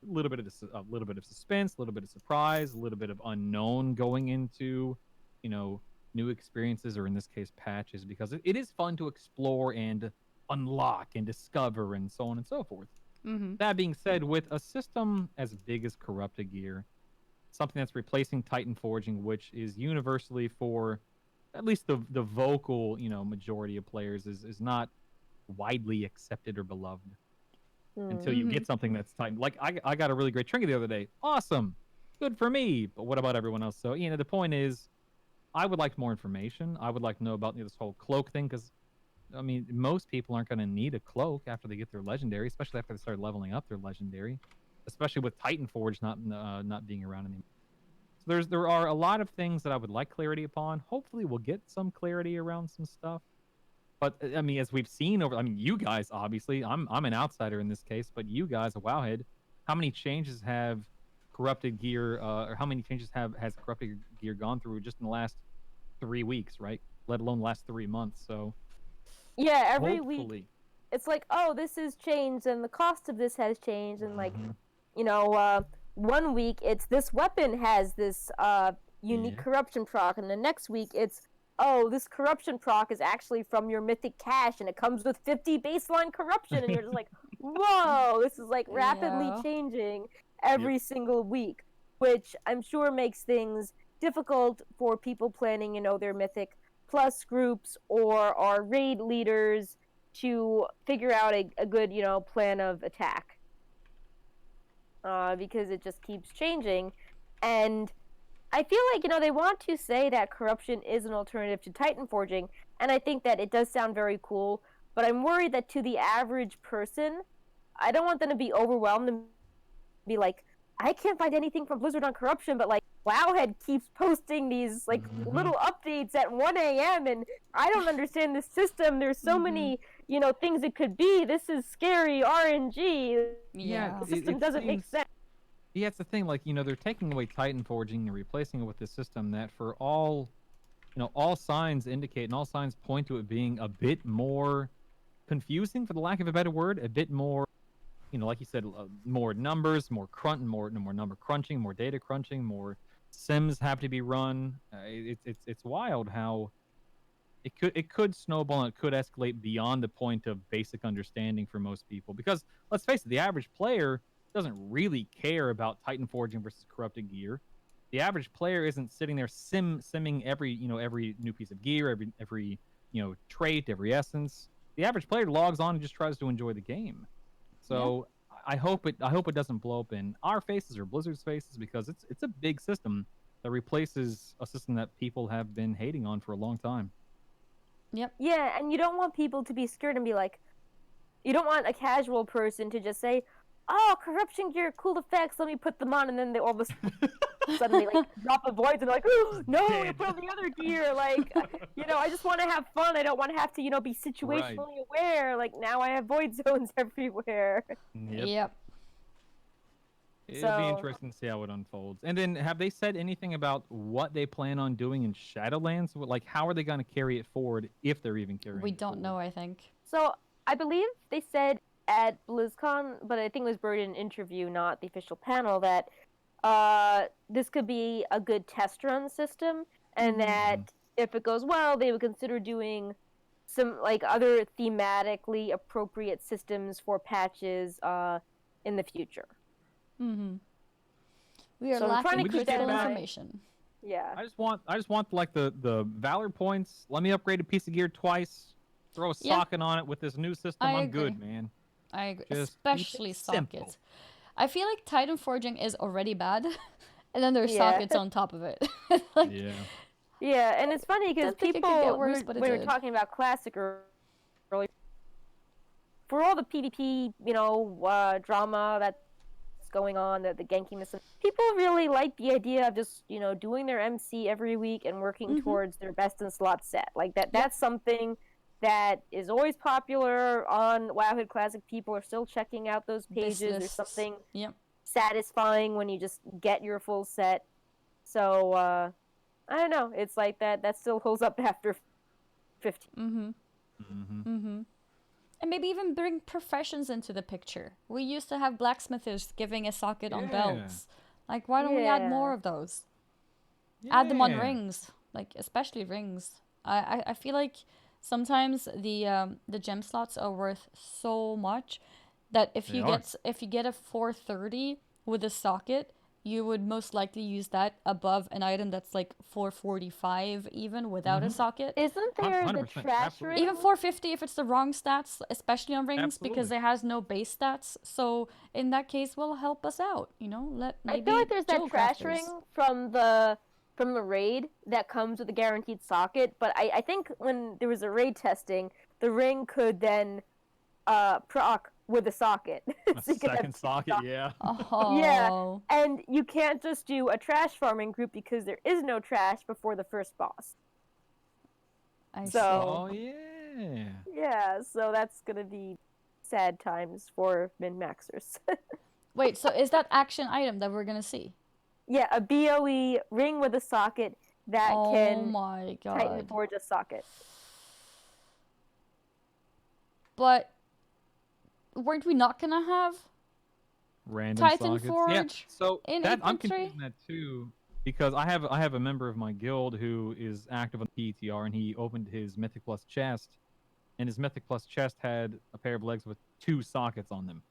a little bit of suspense, a little bit of surprise, a little bit of unknown going into, new experiences, or in this case, patches, because it is fun to explore and unlock and discover and so on and so forth. Mm-hmm. That being said, with a system as big as Corrupted Gear, something that's replacing Titan Forging, which is universally for at least the vocal, majority of players is not widely accepted or beloved until you get something that's Titan. Like I got a really great trinket the other day. Awesome. Good for me. But what about everyone else? So, the point is, I would like more information. I would like to know about this whole cloak thing, because most people aren't going to need a cloak after they get their legendary, especially after they start leveling up their legendary, especially with Titan Forge not being around anymore. So there are a lot of things that I would like clarity upon. Hopefully we'll get some clarity around some stuff. But as we've seen you guys, obviously, I'm an outsider in this case, but you guys, a Wowhead, how many changes have Corrupted Gear, or how many changes has Corrupted Gear gone through just in the last 3 weeks, right? Let alone the last 3 months. So yeah, every week it's like, oh, this has changed, and the cost of this has changed, and like, 1 week it's this weapon has this unique corruption proc, and the next week it's, oh, this corruption proc is actually from your mythic cache, and it comes with 50 baseline corruption, and you're just like, whoa, this is like rapidly changing every single week, which I'm sure makes things difficult for people planning, their mythic plus groups or our raid leaders to figure out a good, plan of attack. Because it just keeps changing. And I feel like, they want to say that corruption is an alternative to Titan Forging, and I think that it does sound very cool, but I'm worried that to the average person, I don't want them to be overwhelmed and be like, I can't find anything from Blizzard on corruption, but like, Wowhead keeps posting these like little updates at 1 a.m. and I don't understand the system. There's so many, things it could be. This is scary RNG. Yeah. The system doesn't make sense. Yeah, it's the thing. Like, they're taking away Titan Forging and replacing it with this system that, for all signs indicate and all signs point to it being a bit more confusing, for the lack of a better word, a bit more. Like you said, more numbers, more more number crunching, more data crunching, more sims have to be run. It's wild how it could snowball and it could escalate beyond the point of basic understanding for most people. Because let's face it, the average player doesn't really care about Titan forging versus corrupted gear. The average player isn't sitting there simming every new piece of gear, every trait, every essence. The average player logs on and just tries to enjoy the game. So I hope it doesn't blow up in our faces or Blizzard's faces, because it's a big system that replaces a system that people have been hating on for a long time. Yep. Yeah, and you don't want people to be scared and be like, you don't want a casual person to just say, "Oh, corruption gear, cool effects, let me put them on," and then they all of a sudden they like drop a void and they're like, "Oh no, you put on the other gear." Like, I just want to have fun. I don't want to have to, be situationally aware. Like, now I have void zones everywhere. Yep. It'll be interesting to see how it unfolds. And then, have they said anything about what they plan on doing in Shadowlands? Like, how are they going to carry it forward, if they're even carrying it We don't forward? know, I think. So, I believe they said at BlizzCon, but I think it was buried in an interview, not the official panel, that this could be a good test run system, and that if it goes well, they would consider doing some like other thematically appropriate systems for patches in the future. We are So I'm trying lacking to keep that critical in mind. information. Yeah. I just want like the Valor points. Let me upgrade a piece of gear twice. Throw a socket on it with this new system. I I'm agree. good, man. I agree. Just keep it Especially simple. sockets. I feel like Titan forging is already bad, and then there's Yeah. sockets on top of it. Yeah. Yeah, and it's funny because Didn't think it people, could get worse, but it we were did. talking about Classic earlier, for all the PvP, drama that's going on, the gankiness, people really like the idea of just, doing their MC every week and working towards their best in slot set. Like that's something that is always popular on Wowhead Classic. People are still checking out those pages. There's something satisfying when you just get your full set. So, I don't know. It's like that still holds up after 15. And maybe even bring professions into the picture. We used to have blacksmithers giving a socket on belts. Like, why don't we add more of those? Add them on rings, like especially rings. I feel like sometimes the gem slots are worth so much that if you get a 430 with a socket, you would most likely use that above an item that's like 445 even without a socket. Isn't there the 100%, trash absolutely. ring? Even 450 if it's the wrong stats, especially on rings, because Absolutely. it has no base stats. So in that case, will help us out. Let maybe I feel like there's that Jill trash crafters. ring from the raid that comes with a guaranteed socket, but I think when there was a raid testing, the ring could then proc with a socket. A So you could have second two socket, sockets. yeah. Oh. Yeah, and you can't just do a trash farming group because there is no trash before the first boss. I So- Oh yeah. Yeah, so that's gonna be sad times for min-maxers. Wait, so is that action item that we're gonna see? Yeah, a BOE ring with a socket that Oh can my Titan god. forge a socket. But weren't we not gonna have Random Titan sockets. Forge Yeah. So in I'm 8.3? confusing that too, because I have a member of my guild who is active on PTR, and he opened his Mythic Plus chest, and his Mythic Plus chest had a pair of legs with 2 sockets on them.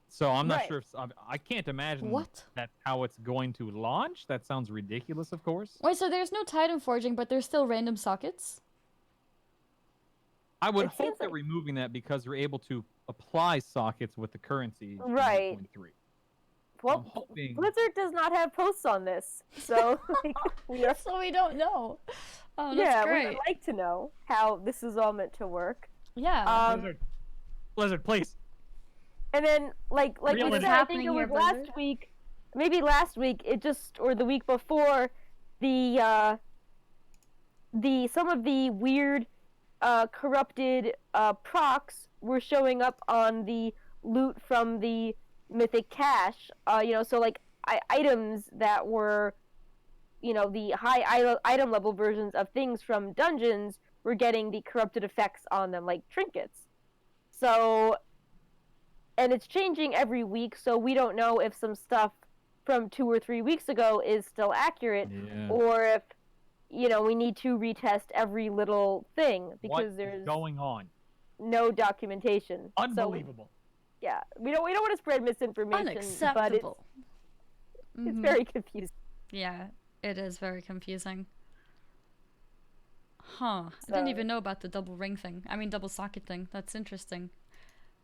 So I'm not Right. sure if I can't imagine What? that's how it's going to launch. That sounds ridiculous, of course. Wait, so there's no Titan forging, but there's still random sockets? I would It hope seems they're like- removing that because you're able to apply sockets with the currency. in Right. 8.3. Well, I'm hoping. Blizzard does not have posts on this, so like, we are, So we don't know. Oh, that's yeah, we great. would like to know how this is all meant to work. Yeah. Blizzard, please. And then, like we Reel it said, in. I Happening think it was here, last Blizzard. week, maybe last week. It just or the week before, the some of the weird, corrupted procs were showing up on the loot from the mythic cache. So like items that were the high item level versions of things from dungeons were getting the corrupted effects on them, like trinkets. So, and it's changing every week, so we don't know if some stuff from 2 or 3 weeks ago is still accurate, or if, we need to retest every little thing because there's going on? No documentation. Unbelievable. So, yeah, we don't want to spread misinformation, Unacceptable. But it's very confusing. Yeah, it is very confusing. Huh. I didn't even know about the double ring thing. I mean, double socket thing. That's interesting.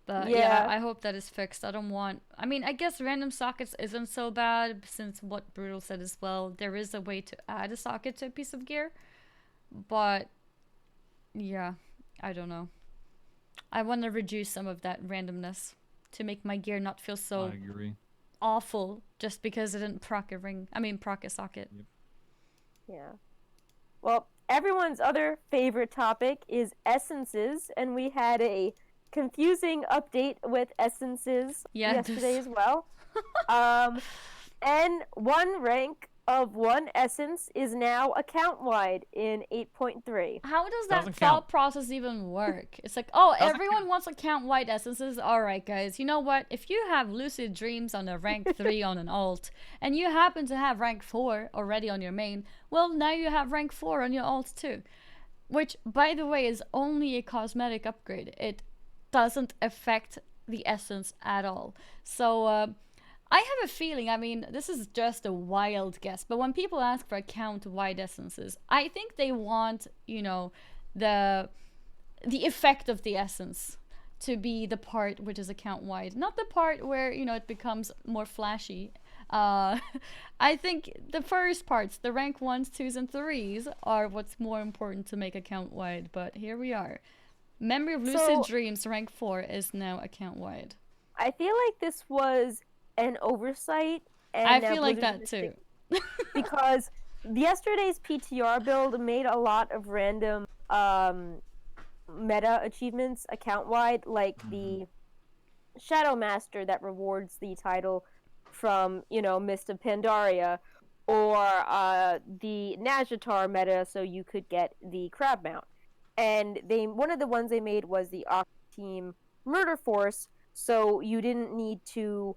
But yeah, I hope that is fixed. I don't want... I mean, I guess random sockets isn't so bad, since what Brutal said as well. There is a way to add a socket to a piece of gear. But, yeah, I don't know. I want to reduce some of that randomness to make my gear not feel so... I agree. awful just because it didn't proc a socket. Yep. Yeah. Well, everyone's other favorite topic is essences, and we had a confusing update with essences yesterday as well. And one rank of one essence is now account-wide in 8.3. How does that thought process even work? It's like, oh, everyone wants account-wide essences. All right, guys, you know what? If you have lucid dreams on a rank 3 on an alt, and you happen to have rank 4 already on your main, well, now you have rank 4 on your alt too. Which, by the way, is only a cosmetic upgrade. It doesn't affect the essence at all. So, I have a feeling, I mean, this is just a wild guess, but when people ask for account-wide essences, I think they want, the effect of the essence to be the part which is account-wide, not the part where, it becomes more flashy. I think the first parts, the rank 1s, 2s, and 3s, are what's more important to make account-wide, but here we are. Memory of Lucid Dreams, rank 4, is now account-wide. I feel like this was an oversight, and I feel like that too. Because yesterday's PTR build made a lot of random meta achievements account-wide, like the Shadow Master that rewards the title from, Mist of Pandaria, or the Nazjatar meta, so you could get the Crab Mount. And one of the ones they made was the Aqua Team Murder Force, so you didn't need to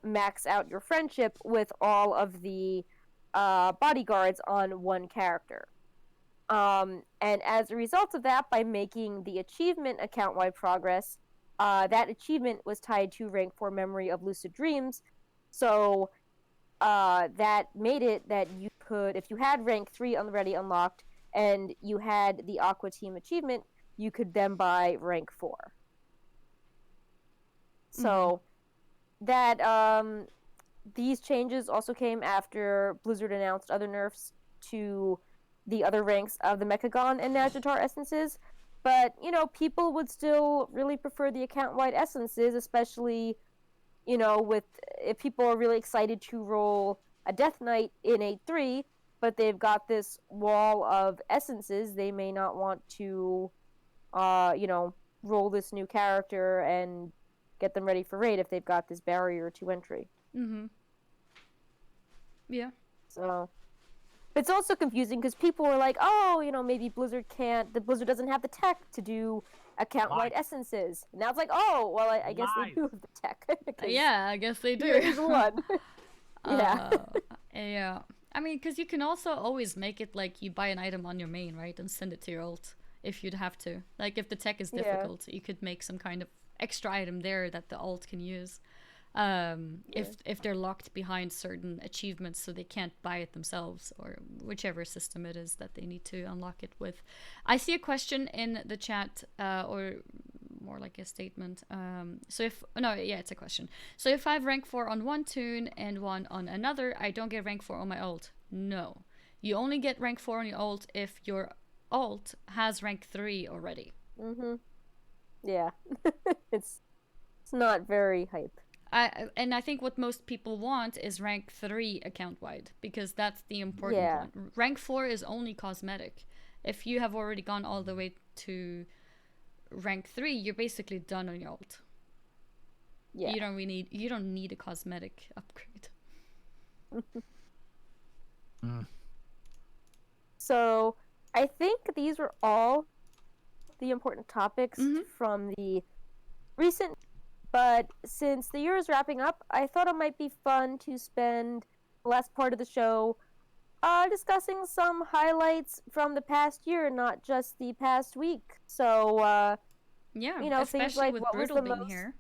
max out your friendship with all of the bodyguards on one character. And as a result of that, by making the achievement account-wide progress, that achievement was tied to rank 4 Memory of Lucid Dreams, so that made it that you could, if you had rank 3 already unlocked, and you had the Aqua Team achievement, you could then buy rank 4. So... that these changes also came after Blizzard announced other nerfs to the other ranks of the Mechagon and Nazjatar essences, but people would still really prefer the account-wide essences, especially if people are really excited to roll a Death Knight in 8.3, but they've got this wall of essences. They may not want to roll this new character and get them ready for raid if they've got this barrier to entry. Yeah. So, it's also confusing because people are like, oh, maybe Blizzard doesn't have the tech to do account-wide essences. Now it's like, oh, well, I guess they do have the tech. Yeah, I guess they do. Here's one. Yeah. Yeah. I mean, because you can also always make it like you buy an item on your main, right, and send it to your ult if you'd have to. Like, if the tech is difficult, you could make some kind of extra item there that the alt can use. If they're locked behind certain achievements, so they can't buy it themselves, or whichever system it is that they need to unlock it with. I see a question in the chat, or more like a statement. It's a question. So if I have rank 4 on one toon and 1 on another, I don't get rank 4 on my ult. No, you only get rank 4 on your ult if your ult has rank 3 already. Yeah. it's not very hype. I think what most people want is rank 3 account-wide, because that's the important one. Rank 4 is only cosmetic. If you have already gone all the way to rank 3, you're basically done on your ult. Yeah. You don't need a cosmetic upgrade. Mm. So I think these were all the important topics from the recent. But since the year is wrapping up, I thought it might be fun to spend the last part of the show discussing some highlights from the past year, not just the past week. So, Yeah, you know, things especially like with what was Brutal the being most, here.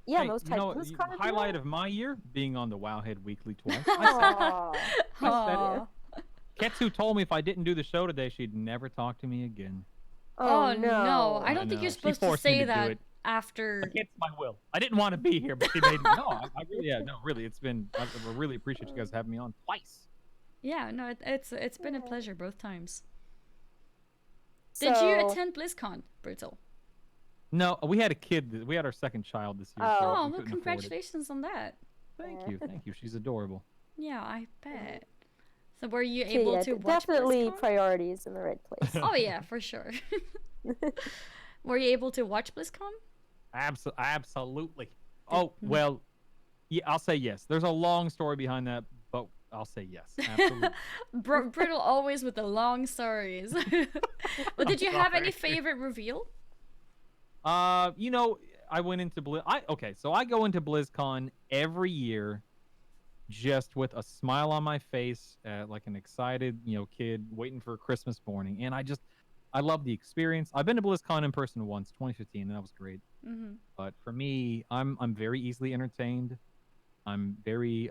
yeah, Hey, most you know, hyped BlizzCon of the highlight year? of my year being on the Wowhead Weekly twice. Aw. Aw. Ketsu told me if I didn't do the show today, she'd never talk to me again. Oh no. I no. don't think you're know. She supposed to forced me say to do that it. after. Against my will. I didn't want to be here, but she made me. No, I really, yeah, no, really. It's been. I really appreciate you guys having me on twice. Yeah, no, it's been a Yeah. pleasure both times. So, Did you attend BlizzCon, Brutal? No, we had a kid. We had our second child this year. Oh. So Oh, we well, couldn't afford it. congratulations on that. Thank Yeah. you, thank you. She's adorable. Yeah, I bet. So were you so able yeah, to watch definitely BlizzCon? priorities in the right place. Oh yeah, for sure. Were you able to watch BlizzCon? Absolutely. Oh well, yeah. I'll say yes. There's a long story behind that, but I'll say yes. Absolutely. Brutal always with the long stories. But did you have any favorite reveal? You know, I went into okay, so I go into BlizzCon every year just with a smile on my face, like an excited, kid waiting for Christmas morning. And I love the experience. I've been to BlizzCon in person once, 2015, and that was great. Mm-hmm. But for me, I'm very easily entertained. I'm very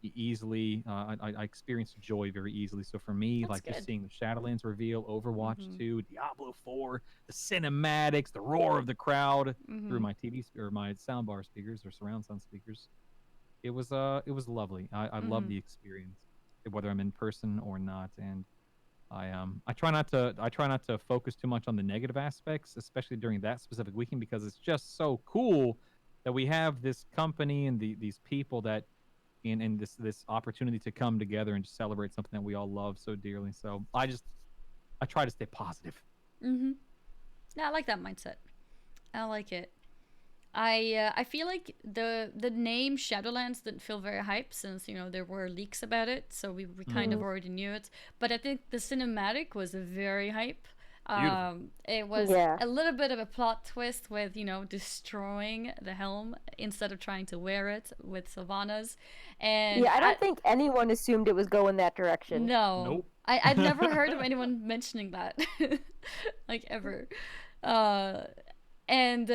easily I experience joy very easily. So for me, That's like just good. seeing the Shadowlands reveal, Overwatch Mhm. 2, Diablo 4, the cinematics, the roar of the crowd through Mhm. my TV or my soundbar speakers or surround sound speakers. It was lovely. I love Mhm. the experience, whether I'm in person or not. And I try not to focus too much on the negative aspects, especially during that specific weekend, because it's just so cool that we have this company and these people that and this opportunity to come together and just celebrate something that we all love so dearly. So I try to stay positive. Mhm. Yeah, I like that mindset. I like it. I feel like the name Shadowlands didn't feel very hype since there were leaks about it, so we kind of already knew it. But I think the cinematic was very hype. Beautiful. It was Yeah. a little bit of a plot twist with destroying the helm instead of trying to wear it with Sylvanas, and Yeah, I don't think anyone assumed it was going that direction. no, Nope. I'd never heard of anyone mentioning that, like ever. And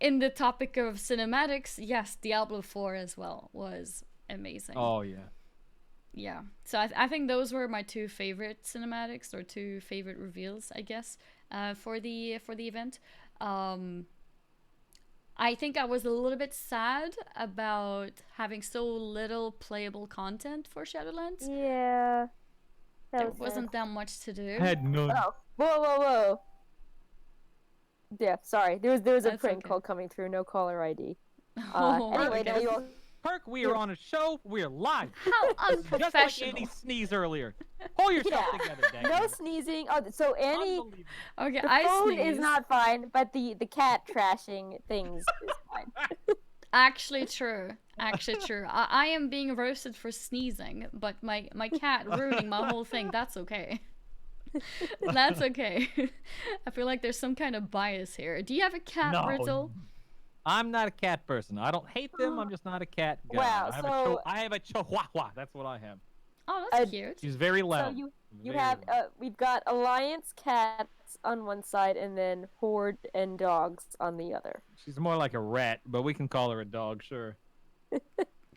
in the topic of cinematics, yes, Diablo 4 as well was amazing. Oh yeah. Yeah. So I think those were my two favorite cinematics or two favorite reveals, I guess, for the event. I think I was a little bit sad about having so little playable content for Shadowlands. Yeah. There wasn't that much to do. I had none. Oh, whoa. Yeah, sorry. There was a That's prank okay. call coming through. No caller ID. Oh, Anyway, okay. now you all. Perk, we are on a show. We're live. How Just like unprofessional. Andy sneezed earlier. Pull yourself Yeah. together, dang No it. sneezing. Oh, so Annie, Unbelievable. Okay, the I phone sneezed. is not fine, but the cat trashing things is fine. Actually true. Actually true. I am being roasted for sneezing, but my cat ruining my whole thing, that's okay. That's okay. I feel like there's some kind of bias here. Do you have a cat, No. Brittle? I'm not a cat person. I don't hate them. I'm just not a cat guy. Wow, I have a chihuahua. That's what I have. Oh, that's Uh, cute. She's very So loud. you Very have loud. we've got Alliance cats on one side and then Horde and dogs on the other. She's more like a rat, but we can call her a dog, sure.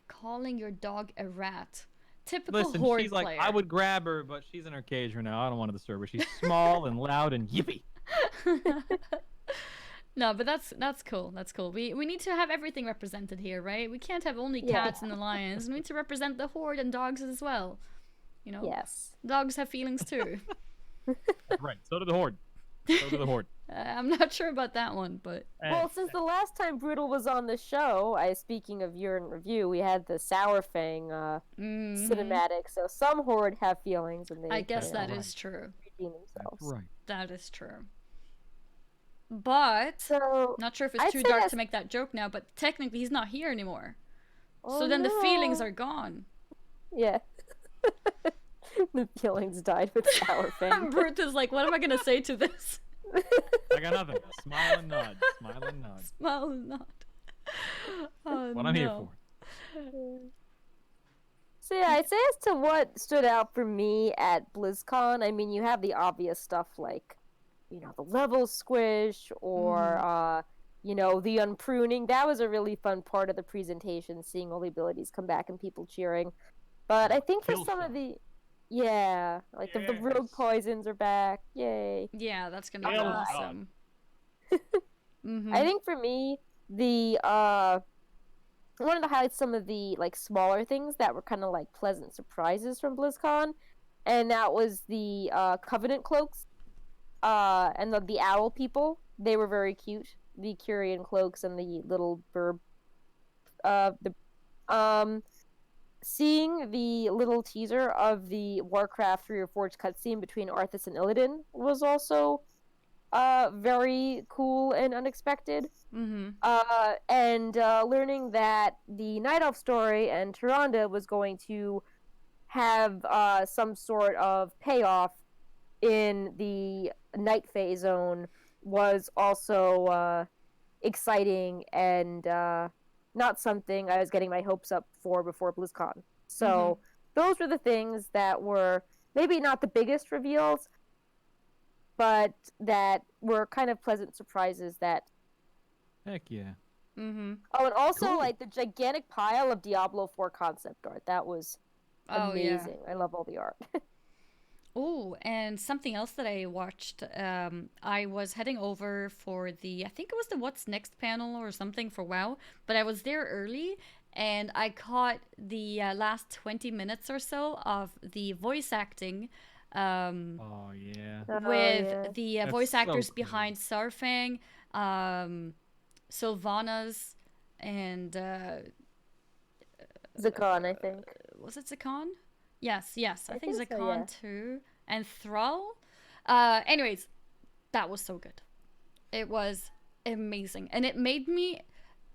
Calling your dog a rat. Typical Listen, horde she's like, player. I would grab her, but she's in her cage right now. I don't want to disturb her. She's small and loud and yippee. No, but that's cool. That's cool. We need to have everything represented here, right? We can't have only Yeah. cats and the lions. We need to represent the horde and dogs as well. Yes. Dogs have feelings too. Right. So did the horde. So did the horde. I'm not sure about that one, but Well, since the last time Brutal was on the show, speaking of year in review, we had the Sour Fang cinematic. So some Horde have feelings, and they I guess that right. is true. redeem themselves. That's right. That is true. But So not sure if it's I'd too say dark that's- to make that joke now, but technically he's not here anymore. Oh, So then the feelings no. are gone. Yeah. The feelings died with sour fang. Brute is like, what am I gonna say to this? I got nothing. Smile and nod. Smile and nod. Smile and nod. Oh, What I'm here no. for. So yeah, I'd say as to what stood out for me at BlizzCon, I mean, you have the obvious stuff like, the level squish or, the unpruning. That was a really fun part of the presentation, seeing all the abilities come back and people cheering. But I think for Kill some of shot. the, the rogue Yes. poisons are back. Yay. Yeah, that's gonna be Kill awesome. I think for me, the I wanted to highlight some of the like smaller things that were kind of like pleasant surprises from BlizzCon, and that was the Covenant cloaks, and the owl people. They were very cute. The Curian cloaks and the little burb. Seeing the little teaser of the Warcraft 3 or 4 cutscene between Arthas and Illidan was also very cool and unexpected. And learning that the Night Elf story and Tyrande was going to have some sort of payoff in the Night Phase zone was also exciting and not something I was getting my hopes up for before BlizzCon. So those were the things that were maybe not the biggest reveals, but that were kind of pleasant surprises that. Heck yeah. Oh, and also Cool. like the gigantic pile of Diablo 4 concept art. That was amazing. I love all the art. Oh, and something else that I watched, I was heading over for I think it was the What's Next panel or something for WoW, but I was there early and I caught the last 20 minutes or so of the voice acting Oh yeah. with the That's voice so actors cool. behind Sarfang, Sylvanas, and Zakon, I think. was it Zakon? Yes, I think think so, Zakon yeah. too. And Thrall. Anyways, that was so good. It was amazing. And it made me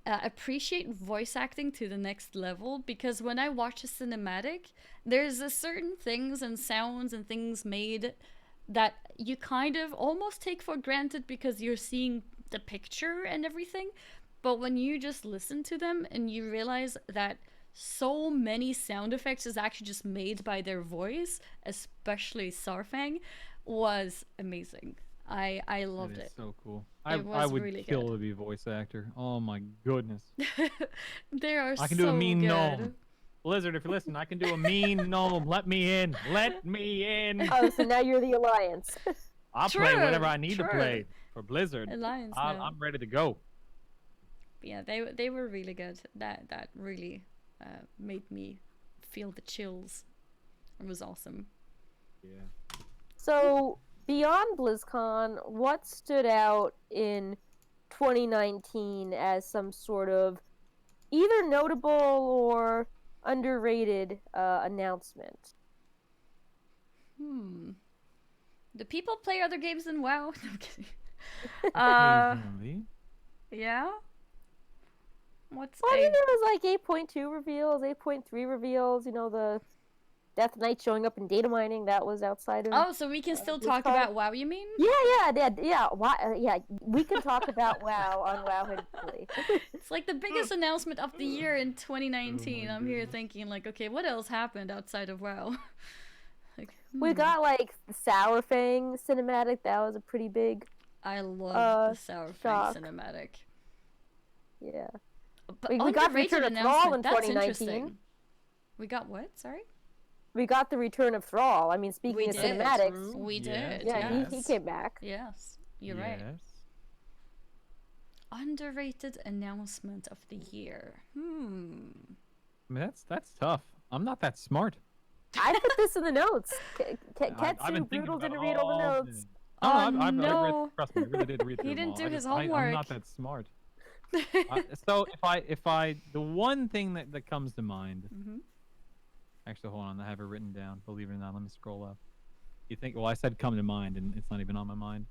appreciate voice acting to the next level, because when I watch a cinematic, there's a certain things and sounds and things made that you kind of almost take for granted because you're seeing the picture and everything. But when you just listen to them and you realize that so many sound effects is actually just made by their voice, especially Sarfang, was amazing. I loved That is it. so cool. It I was would really kill good. to be voice actor. Oh my goodness. They are I can so do a mean good. gnome. Blizzard, if you listen, I can do a mean gnome. Let me in. Let me in. Oh, so now you're the Alliance. I'll play True, whenever I need to true. play for Blizzard. Alliance now. I'm ready to go. Yeah, they were really good. That really made me feel the chills. It was awesome. Yeah. So, beyond BlizzCon, what stood out in 2019 as some sort of either notable or underrated announcement? Do people play other games than WoW? No, I'm kidding. Occasionally. Yeah. What's Well, I mean, there was like 8.2 reveals, 8.3 reveals, the Death Knight showing up in data mining, that was outside of... Oh, so we can still talk BlizzCon. about WoW, you mean? Yeah. We can talk about WoW on Wowhead. It's like the biggest announcement of the year in 2019. Oh my I'm here goodness. thinking like, okay, what else happened outside of WoW? Like, We got like the Sour Fang cinematic, that was a pretty big, I love the Sour Fang shock. cinematic. yeah. But We got the underrated return of Thrall in announcement. That's 2019. interesting. We got what? Sorry. We got the return of Thrall. I mean, speaking We of did. cinematics, We Yes, did. yeah, Yes. he came back. Yes, you're right. Yes. Underrated announcement of the year. I mean, that's tough. I'm not that smart. I put this in the notes. I've been Ketsu thinking Brutal about didn't it read all the all notes. day. Oh, I've no. read, trust me, I really did read He through them didn't all. do his I'm homework. not that smart. So the one thing that comes to mind. Actually, hold on, I have it written down. Believe it or not, let me scroll up. You think? Well, I said come to mind, and it's not even on my mind.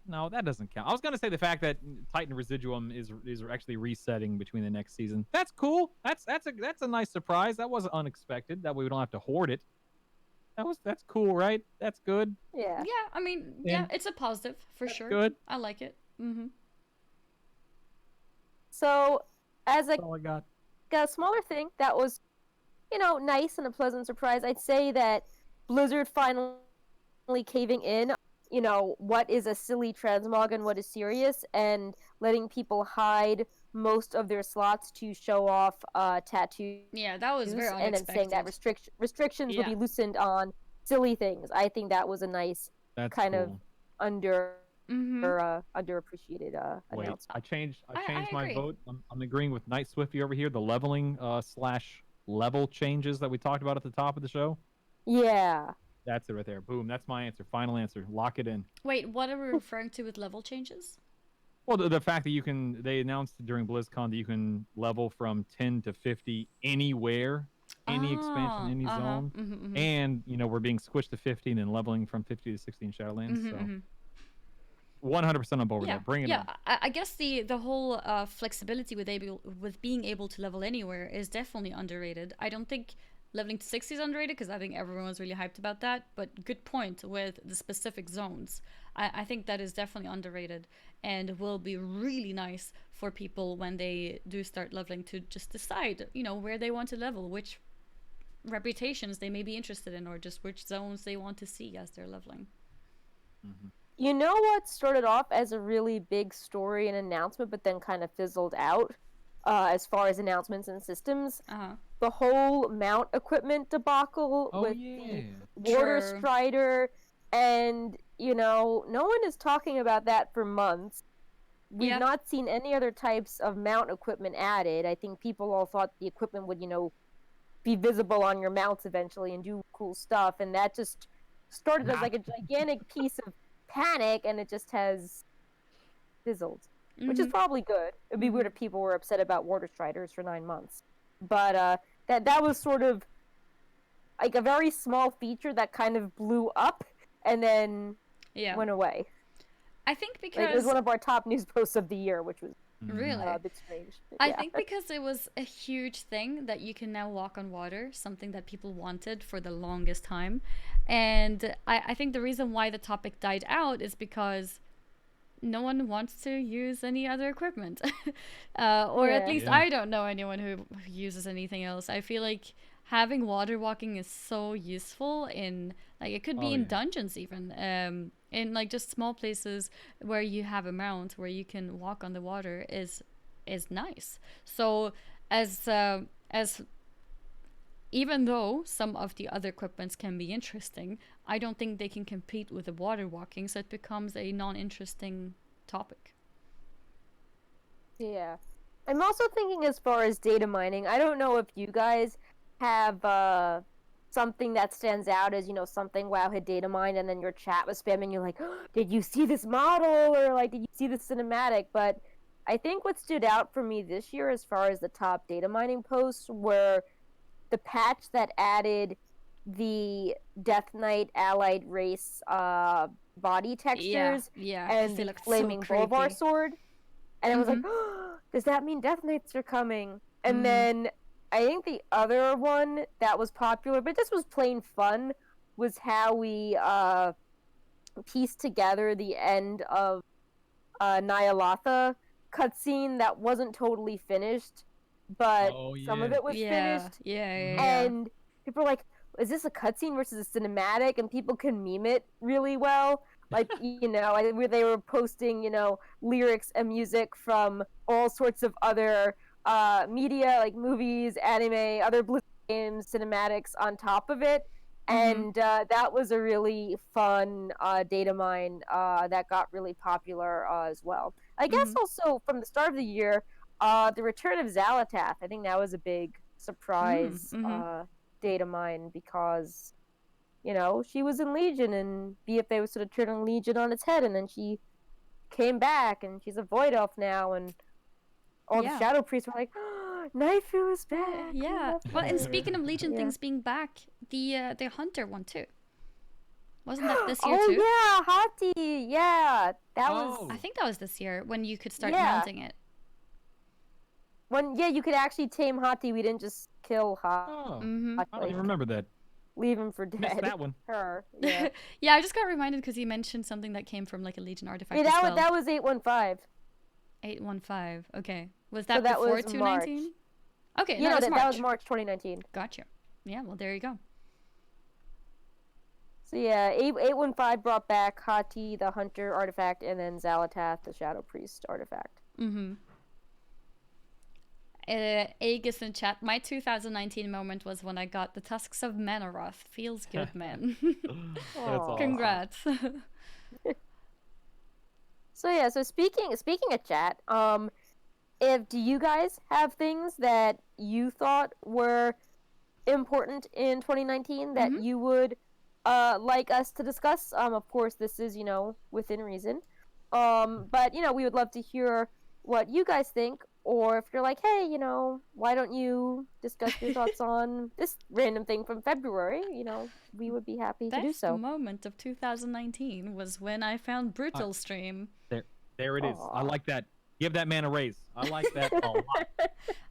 No, that doesn't count. I was gonna say the fact that Titan Residuum is actually resetting between the next season. That's cool. That's a nice surprise. That wasn't unexpected. That way we don't have to hoard it. That's cool, right? That's good. Yeah. Yeah, I mean, yeah, it's a positive for That's sure. good. I like it. Mm-hmm. So, as That's all I got. a smaller thing that was, nice and a pleasant surprise, I'd say that Blizzard finally caving in, what is a silly transmog and what is serious, and letting people hide most of their slots to show off tattoos. Yeah, that was very And then saying unexpected. that restrictions will Yeah. be loosened on silly things. I think that was a nice That's kind cool. of Mm-hmm. underappreciated Wait, announcement. I changed I my agree. vote. I'm agreeing with Night Swifty over here. The leveling / level changes that we talked about at the top of the show. Yeah. That's it right there. Boom. That's my answer. Final answer. Lock it in. Wait, what are we referring to with level changes? Well, the fact that they announced during BlizzCon that you can level from 10 to 50 anywhere, any expansion, any zone, Mm-hmm. and we're being squished to 15 and leveling from 50 to 60 in Shadowlands. Mm-hmm, So mm-hmm. 100% on board with Yeah, that. Bring it yeah. on. I guess the whole flexibility with being able to level anywhere is definitely underrated. I don't think leveling to 60 is underrated because I think everyone was really hyped about that. But good point with the specific zones. I think that is definitely underrated and will be really nice for people when they do start leveling to just decide, where they want to level, which reputations they may be interested in, or just which zones they want to see as they're leveling. Mm-hmm. You know what started off as a really big story and announcement, but then kind of fizzled out as far as announcements and systems? Uh-huh. The whole mount equipment debacle Oh, with yeah. the Water True. Strider, and, no one is talking about that for months. We've Yeah. not seen any other types of mount equipment added. I think people all thought the equipment would, be visible on your mounts eventually and do cool stuff, and that just started as like a gigantic piece of panic, and it just has fizzled, which is Mhm. probably good. It'd be weird if people were upset about Water Striders for 9 months, but that was sort of like a very small feature that kind of blew up and then Yeah. went away. I think Like, it was because one of our top news posts of the year, which was really, a bit strange. I Yeah. think because it was a huge thing that you can now walk on water, something that people wanted for the longest time. And I think the reason why the topic died out is because no one wants to use any other equipment. Or at Yeah. least Yeah. I don't know anyone who uses anything else. I feel like having water walking is so useful in, like, it could be Oh, in yeah. dungeons even, in like just small places where you have a mount where you can walk on the water is nice. So as even though some of the other equipments can be interesting, I don't think they can compete with the water walking, so it becomes a non-interesting topic. Yeah. I'm also thinking as far as data mining, I don't know if you guys have something that stands out as, something Wowhead data mined, and then your chat was spamming you like, oh, did you see this model? Or like, did you see this cinematic? But I think what stood out for me this year as far as the top data mining posts were the patch that added the Death Knight allied race body textures Yeah, and they the looked so flaming Bolvar creepy. sword. And I was like, Mhm. oh, does that mean Death Knights are coming? And Mhm. then I think the other one that was popular, but just was plain fun, was how we pieced together the end of Ny'alotha cutscene that wasn't totally finished, but Oh, some of yeah. it was finished. Yeah. And people are like, is this a cutscene versus a cinematic? And people can meme it really well. Like, where they were posting, lyrics and music from all sorts of other media, like movies, anime, other Blizzard games, cinematics on top of it. And that was a really fun data mine that got really popular as well. I guess also from the start of the year, the return of Xalatath, I think that was a big surprise data mine because, she was in Legion and BFA was sort of turning Legion on its head, and then she came back and she's a Void Elf now, and all the Shadow Priests were like, oh, Naifu is back. Yeah. Well, and speaking of Legion Yeah. things being back, the Hunter one too. Wasn't that this year oh too? yeah, Hati. Yeah, that Oh. was I think that was this year when you could start Yeah. mounting it. when. Yeah, you could actually tame Hati. We didn't just kill Hati. Oh. Mm-hmm. I don't even remember that. Leave him for Missed dead. that one. Her. Yeah. Yeah, I just got reminded because you mentioned something that came from like a Legion artifact Yeah, as well. that was 815. 815. Okay. Was So that that before was 219? Okay, You that know was that March. that was March 2019. Gotcha. Yeah, well, there you go. So yeah, 815 brought back Hati the Hunter artifact, and then Zalatath the Shadow Priest artifact. Mm-hmm. Aegis in chat. My 2019 moment was when I got the Tusks of Manaroth. Feels good, man. That's Aw. awesome. Congrats. So yeah, so speaking of chat, do you guys have things that you thought were important in 2019 that Mhm. you would like us to discuss? Of course, this is within reason. But we would love to hear what you guys think, or if you're like, hey, why don't you discuss your thoughts on this random thing from February? We would be happy to do Best so. moment of 2019 was when I found Brutal Stream. There it is. I Aw. like that. Give that man a raise. I like that a lot.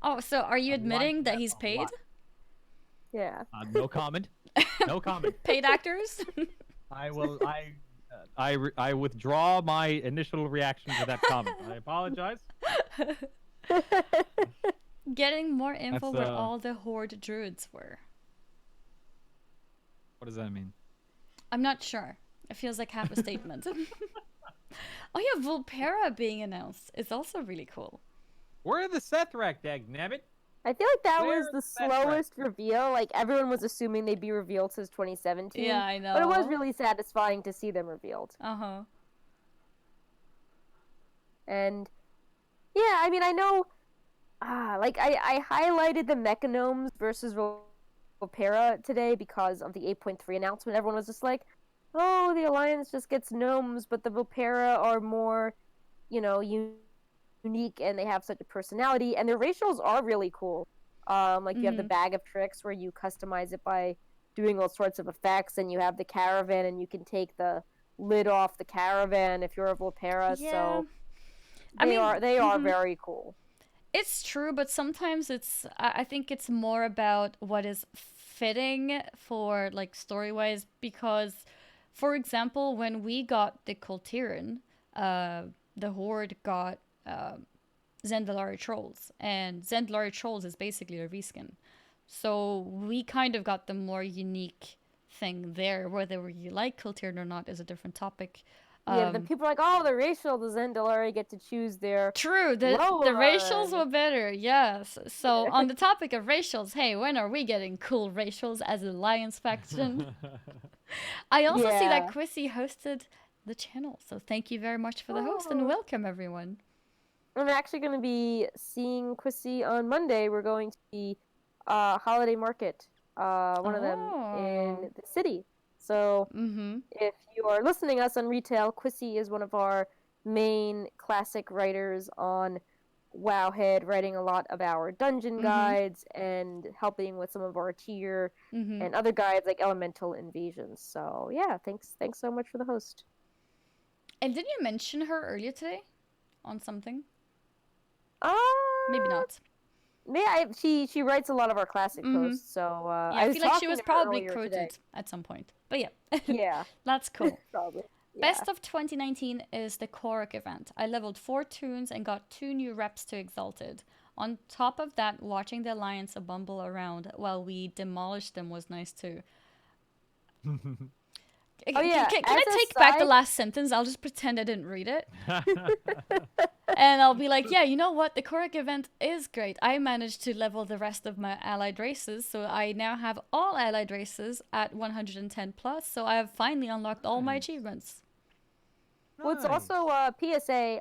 Oh, so are you I like admitting that that he's a paid? lot. Yeah. No comment. No comment. Paid actors? I will. I withdraw my initial reaction to that comment. I apologize. Getting more info That's, where all the Horde druids were. What does that mean? I'm not sure. It feels like half a statement. Oh yeah, Vulpera being announced is also really cool. Where are the Sethrak, dagnabbit? I feel like that Where was the is that threat? slowest reveal. Like, everyone was assuming they'd be revealed since 2017. Yeah, I know. But it was really satisfying to see them revealed. Uh-huh. And yeah, I mean, I know, I highlighted the Mechanomes versus Vulpera today because of the 8.3 announcement. Everyone was just like, oh, the Alliance just gets gnomes, but the Vulpera are more, unique, and they have such a personality, and their racials are really cool. You have the Bag of Tricks where you customize it by doing all sorts of effects, and you have the Caravan, and you can take the lid off the Caravan if you're a Vulpera. Yeah. So I mean, they are very cool. It's true, but sometimes I think it's more about what is fitting for, like, story-wise, because, for example, when we got the Kultiran, the Horde got Zendalari Trolls, and Zendalari Trolls is basically a reskin. So we kind of got the more unique thing there. Whether you like Kultiran or not is a different topic. Yeah, the people are like, oh, the racial, the Zendalari get to choose their... True, the racials were better, yes. So on the topic of racials, hey, when are we getting cool racials as Alliance faction? I also see that Quissy hosted the channel, so thank you very much for the host and welcome everyone. I'm actually going to be seeing Quissy on Monday. We're going to the holiday market, one of them in the city. So if you are listening to us on retail, Quissy is one of our main classic writers on Wowhead, writing a lot of our dungeon guides and helping with some of our tier and other guides like Elemental Invasions. So yeah, thanks so much for the host. And did you mention her earlier today on something? Maybe not. Yeah, she writes a lot of our classic posts, so yeah, I feel like she was probably quoted at some point. But yeah, yeah, that's cool. probably. Yeah. Best of 2019 is the Korok event. I leveled 4 toons and got 2 new reps to Exalted. On top of that, watching the Alliance bumble around while we demolished them was nice too. Oh yeah, can I take back the last sentence? I'll just pretend I didn't read it. And I'll be like, yeah, you know what? The Korok event is great. I managed to level the rest of my allied races, so I now have all allied races at 110 plus, so I have finally unlocked all my achievements. Well, it's also PSA.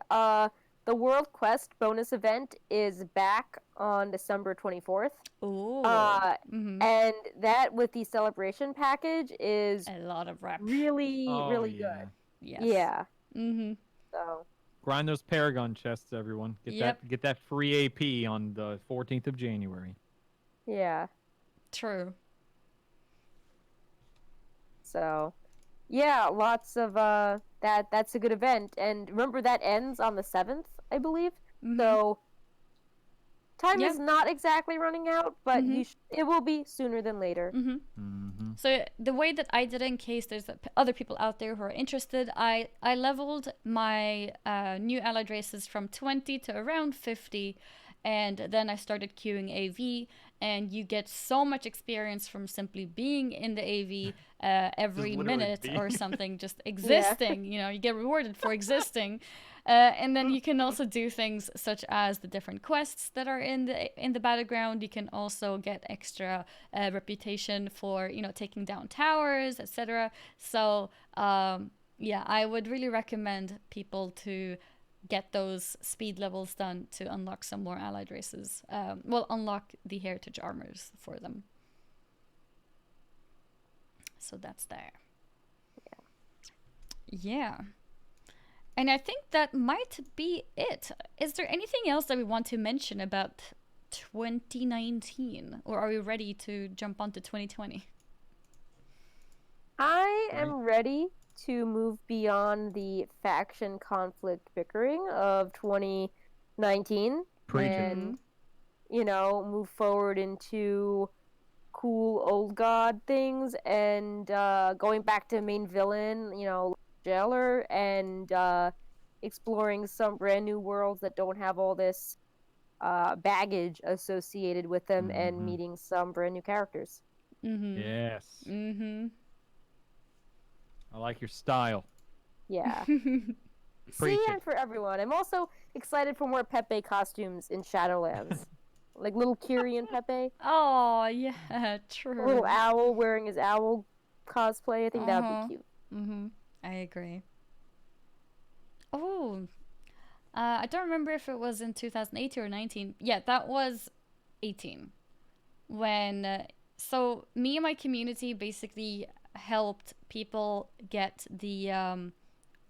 The World Quest bonus event is back on December 24th. Ooh. And that with the celebration package is a lot of rep. Really good. Yes. Yeah. So grind those Paragon chests, everyone. Get that free AP on the 14th of January. Yeah. True. So, Yeah, lots of that's a good event. And remember that ends on the 7th, I believe. Mm-hmm. So time Yeah. is not exactly running out, but Mm-hmm. it will be sooner than later. Mm-hmm. Mm-hmm. So the way that I did it, in case there's other people out there who are interested, I leveled my new allied races from 20 to around 50, and then I started queuing AV, and you get so much experience from simply being in the AV every literally minute being or something, just Yeah. existing. You know, you get rewarded for existing. And then you can also do things such as the different quests that are in the battleground. You can also get extra reputation for taking down towers, etc. So yeah, I would really recommend people to get those speed levels done to unlock some more allied races. Well, unlock the heritage armors for them. So that's there. Yeah. And I think that might be it. Is there anything else that we want to mention about 2019? Or are we ready to jump onto 2020? I Right. am ready to move beyond the faction conflict bickering of 2019 Preach it. Mm-hmm. and, move forward into cool old god things and going back to main villain, jailer, and exploring some brand new worlds that don't have all this baggage associated with them and Mm-hmm. meeting some brand new characters. Mm-hmm. Yes. Mm-hmm. I like your style. Yeah. See, Preach it. I'm for everyone. I'm also excited for more Pepe costumes in Shadowlands. Like little Kiri and Pepe. Oh, yeah, A little true. owl wearing his owl cosplay. I think that would be Uh-huh. cute. Mm-hmm. I agree. Oh, I don't remember if it was in 2018 or 19. Yeah, that was 18. When, so me and my community basically helped people get the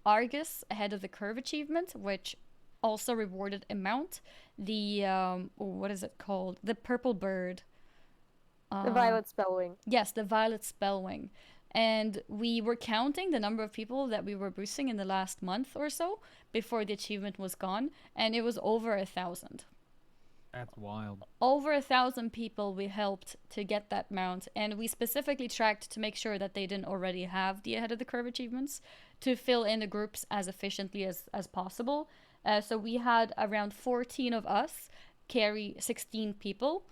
Argus ahead of the curve achievement, which also rewarded a mount. The, what is it called? The purple bird. The Uh, Violet Spellwing. yes, the violet spellwing. And we were counting the number of people that we were boosting in the last month or so before the achievement was gone, and it was over 1,000. That's wild. Over 1,000 people we helped to get that mount, and we specifically tracked to make sure that they didn't already have the ahead of the curve achievements to fill in the groups as efficiently as possible. So we had around 14 of us carry 16 people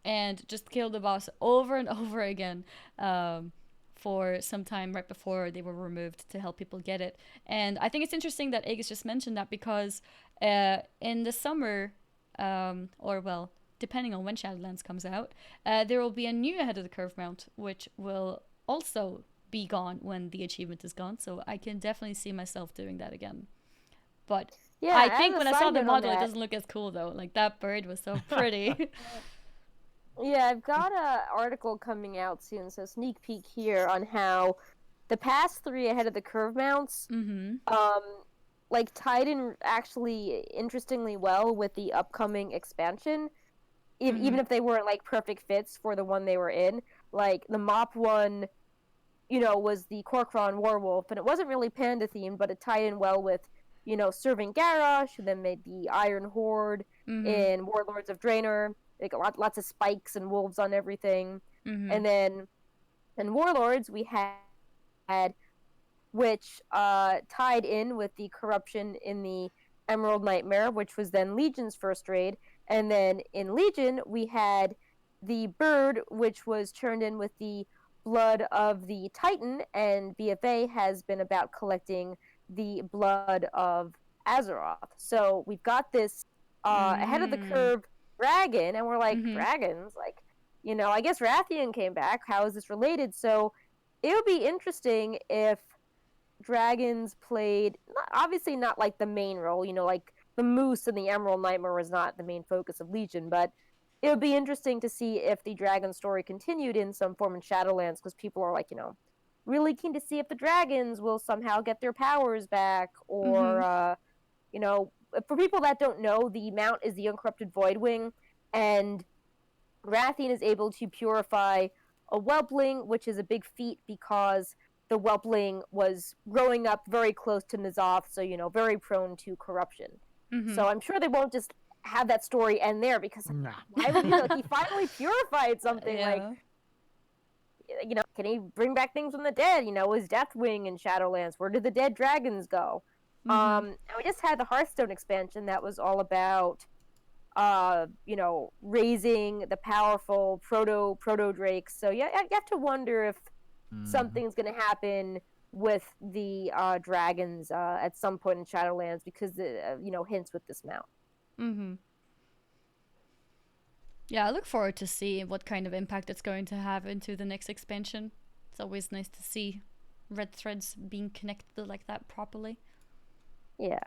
and just kill the boss over and over again for some time right before they were removed to help people get it. And I think it's interesting that Aegis just mentioned that because in the summer, or well, depending on when Shadowlands comes out, there will be a new ahead of the curve mount, which will also be gone when the achievement is gone. So I can definitely see myself doing that again. But Yeah, I as think a when I saw side the note on model, it that, doesn't look as cool though. Like that bird was so pretty. yeah, I've got a article coming out soon, so sneak peek here on how the past 3 ahead of the curve mounts, Mm-hmm. um, like tied in actually interestingly well with the upcoming expansion. Even if they weren't like perfect fits for the one they were in, like the Mop one, was the Korkron Werewolf, and it wasn't really panda themed, but it tied in well with, serving Garrosh, and then made the Iron Horde Mm-hmm. in Warlords of Draenor. Like lots of spikes and wolves on everything, Mm-hmm. and then in Warlords we had which tied in with the corruption in the Emerald Nightmare, which was then Legion's first raid. And then in Legion, we had the bird, which was turned in with the blood of the Titan, and BFA has been about collecting the blood of Azeroth. So we've got this ahead of the Mm. curve dragon, and we're like, Mm-hmm. dragons? Like, I guess Rathian came back. How is this related? So it would be interesting if dragons played obviously not like the main role, like the moose and the Emerald Nightmare was not the main focus of Legion, but it would be interesting to see if the dragon story continued in some form in Shadowlands, because people are like, really keen to see if the dragons will somehow get their powers back, Mm-hmm. or for people that don't know, the mount is the Uncorrupted Voidwing, and Rathian is able to purify a whelpling, which is a big feat because the whelpling was growing up very close to N'Zoth, so very prone to corruption. So I'm sure they won't just have that story end there, because why would he finally purified something? Yeah. Can he bring back things from the dead? Was Deathwing in Shadowlands? Where did the dead dragons go? And we just had the Hearthstone expansion that was all about raising the powerful proto drakes. So yeah, you have to wonder if something's gonna happen with the dragons at some point in Shadowlands, because hints with this mount. Yeah, I look forward to see what kind of impact it's going to have into the next expansion. It's always nice to see red threads being connected like that properly. Yeah.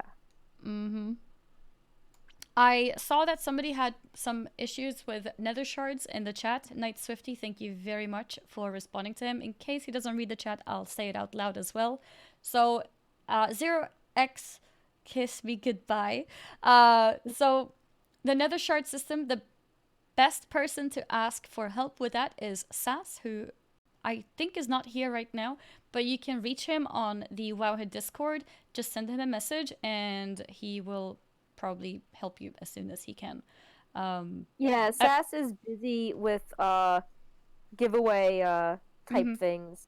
I saw that somebody had some issues with nether shards in the chat. Knight Swifty, thank you very much for responding to him. In case he doesn't read the chat, I'll say it out loud as well. So, 0x kiss me goodbye. So, the nether shard system, the best person to ask for help with that is Sass, who I think is not here right now, but you can reach him on the Wowhead Discord. Just send him a message and he will probably help you as soon as he can. Sass is busy with giveaway type things.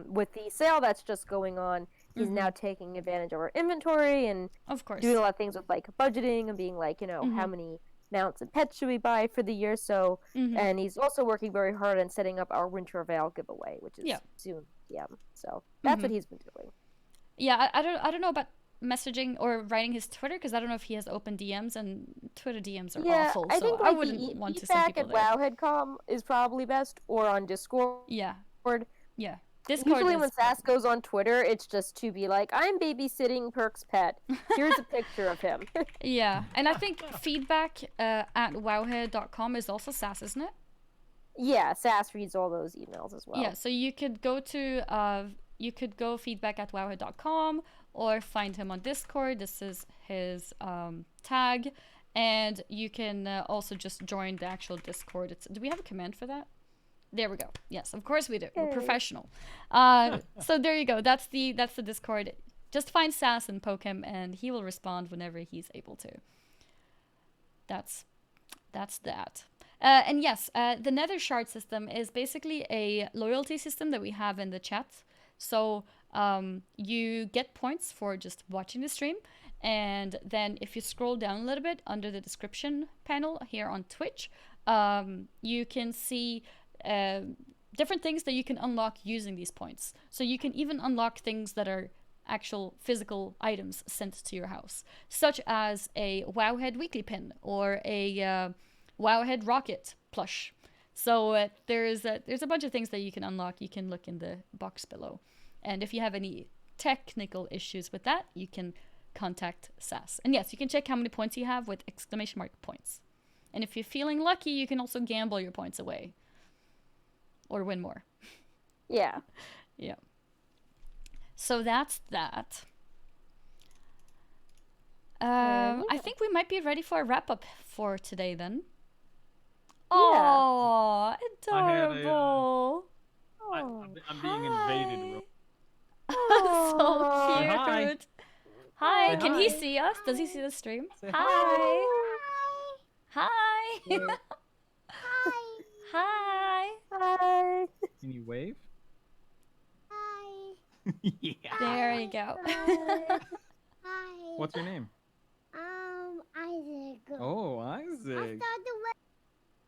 With the sale that's just going on, he's now taking advantage of our inventory and of course doing a lot of things with like budgeting and being like, how many mounts and pets should we buy for the year? So and he's also working very hard on setting up our Winter Veil giveaway, which is soon. Yeah. So that's what he's been doing. Yeah, I don't know about messaging or writing his Twitter, because I don't know if he has open DMs, and Twitter DMs are awful. I think I wouldn't want to send people at there. Wowhead.com is probably best, or on Discord. Yeah. Discord. Usually when Sass goes on Twitter, it's just to be like, I'm babysitting Perk's pet. Here's a picture of him. Yeah, and I think feedback at wowhead.com is also Sass, isn't it? Yeah, Sass reads all those emails as well. Yeah, so you could go to feedback at wowhead.com or find him on Discord. This is his tag, and you can also just join the actual Discord. Do we have a command for that? There we go. Yes, of course we do. We're professional. So there you go. That's the Discord. Just find Sass and poke him, and he will respond whenever he's able to. That's that. And yes, the Nether Shard system is basically a loyalty system that we have in the chat. So you get points for just watching the stream, and then if you scroll down a little bit under the description panel here on Twitch, you can see different things that you can unlock using these points. So you can even unlock things that are actual physical items sent to your house, such as a Wowhead weekly pin or a Wowhead rocket plush. So there's a bunch of things that you can unlock. You can look in the box below, and if you have any technical issues with that, you can contact Sass. And yes, you can check how many points you have with exclamation mark points. And if you're feeling lucky, you can also gamble your points away or win more. Yeah. So that's that. I think we might be ready for a wrap up for today then. Oh, adorable. I'm being invaded. So cute. Hi. Hi. Say Can hi. he see us? Does he see the stream? Say Hi. Hi. Hi. Hi. Hi. Can you wave? Hi. Yeah. There you go. Hi. What's your name? Isaac. Oh, I Isaac. started with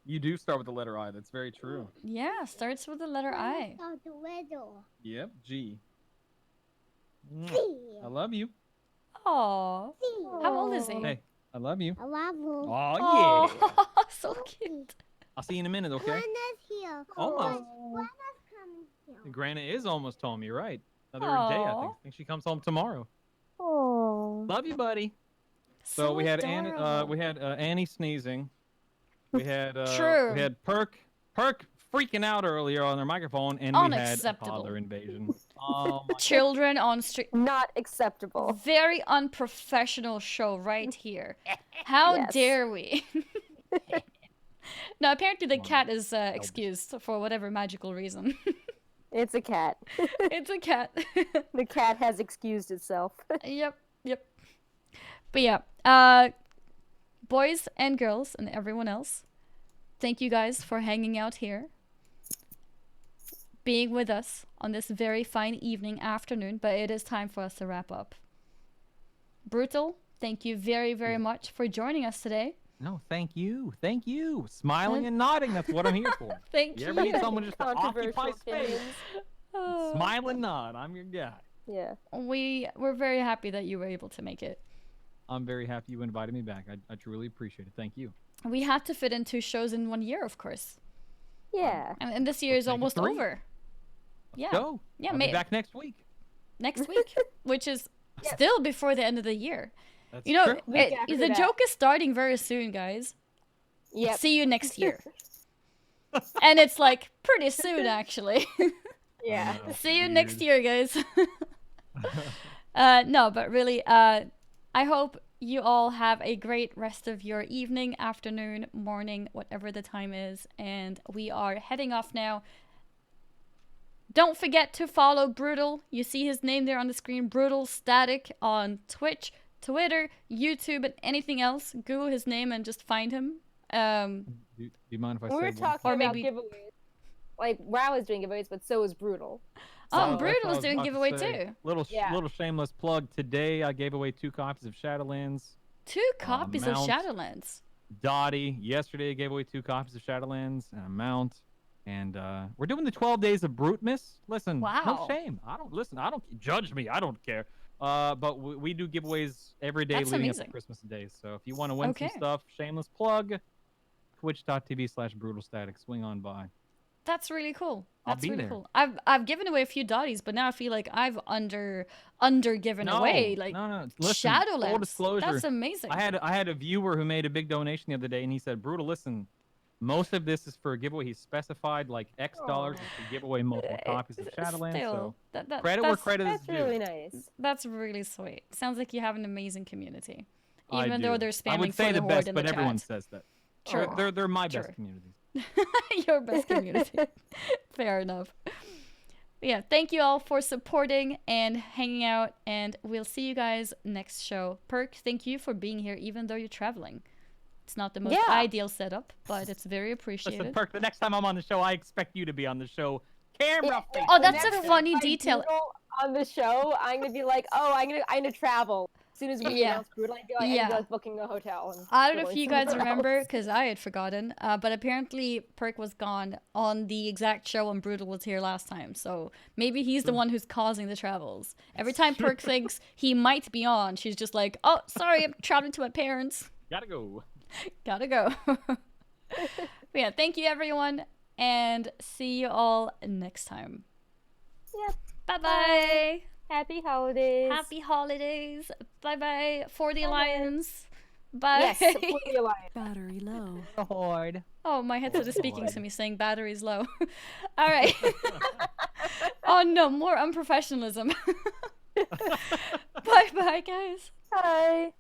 You do start with the letter I. That's very true. Yeah, starts with the letter I. the riddle. Yep. G. C. I love you. Aw. C. How old is he? Hey, I love you. I love you. Oh yeah. Aw, so cute. I'll see you in a minute, okay? Granny's here. Almost. Granny's coming here. Grana is almost home. You're right. Another day, I think. Aw. I think she comes home tomorrow. Oh. Love you, buddy. So we had adorable. Annie sneezing. We had True. we had Perk freaking out earlier on their microphone, and we had a Unacceptable. toddler invasion. Oh my. Children on stream. Not acceptable. Very unprofessional show right here. How Yes. dare we? No, apparently the Wow. cat is excused for whatever magical reason. It's a cat. It's a cat. The cat has excused itself. Yep. But yeah, boys and girls and everyone else, thank you guys for hanging out here, being with us on this very fine evening, afternoon, but it is time for us to wrap up. Brutal, thank you very, very much for joining us today. No, thank you. Thank you. Smiling and nodding. That's what I'm here for. Thank You you. ever need someone just to Controversial occupy space? opinions. Oh. Smile and nod. I'm your guy. Yeah. We're very happy that you were able to make it. I'm very happy you invited me back. I truly appreciate it. Thank you. We had to fit in 2 shows in 1 year, of course. Yeah. And this year is Let's make it almost 3. over. Yeah. Go. Yeah, I'll be back next week. next week, which is still before the end of the year. That's You know, true. Week after the that. joke is starting very soon, guys. Yep. See you next year. And it's like pretty soon, actually. Yeah. Oh, See you next weird. year, guys. No, but really, I hope you all have a great rest of your evening, afternoon, morning, whatever the time is. And we are heading off now. Don't forget to follow Brutal. You see his name there on the screen, BrutalStatic, on Twitch, Twitter, YouTube, and anything else. Google his name and just find him. Do you mind if I We say were one talking Or about maybe- giveaways. Like, WoW is doing giveaways, but so is Brutal. Oh, that's what I Brutal's was doing about to giveaway say. too. Yeah. Little shameless plug. Today I gave away 2 copies of Shadowlands. 2 copies of Mount. Shadowlands. Dottie. Yesterday I gave away 2 copies of Shadowlands and a mount. And we're doing the 12 days of Brutmas. Listen, Wow. no shame. I don't judge me. I don't care. But we do giveaways every day That's leading up amazing. to Christmas days. So if you want to win Okay. some stuff, shameless plug. Twitch.tv/BrutalStatic. Swing on by. That's really cool. I'll That's be really there. cool. I've given away a few dotties, but now I feel like I've under given away like no. Listen, Shadowlands. full disclosure. That's amazing. I had a viewer who made a big donation the other day, and he said, "Brutal, listen, most of this is for a giveaway. He specified like X dollars to give away multiple copies of Shadowlands. Still, So that, credit where that's, credit is That's due. really nice. That's really sweet. Sounds like you have an amazing community, I even though do. they're spamming I would say for the the horde best, in but the everyone chat. says that. True. They're my True. best communities. Your best community. Fair enough. Yeah, thank you all for supporting and hanging out, and we'll see you guys next show. Perk, thank you for being here, even though you're traveling. It's not the most Yeah. ideal setup, but it's very appreciated. Listen, Perk, the next time I'm on the show, I expect you to be on the show. Camera face. Oh, that's a Whenever funny there's, like, detail. Brutal on the show, I'm gonna be like, oh, I'm gonna travel. As soon as we Yeah. announce Brutal, I'd be like, Yeah. I'm like booking a hotel. And I don't know if going you guys somewhere remember, else. because I had forgotten, but apparently Perk was gone on the exact show when Brutal was here last time, so maybe he's the one who's causing the travels. Every time Perk thinks he might be on, she's just like, oh, sorry, I'm traveling to my parents. Gotta go. Gotta go. But yeah, thank you everyone, and see you all next time. Yep. Bye-bye. Happy holidays. Happy holidays. Bye-bye. For the Alliance. Bye. Yes, for the Alliance. Battery low. The horde. Oh, my headset is Oh, speaking boy. to me saying battery's low. All right. Oh no, more unprofessionalism. Bye-bye, guys. Bye.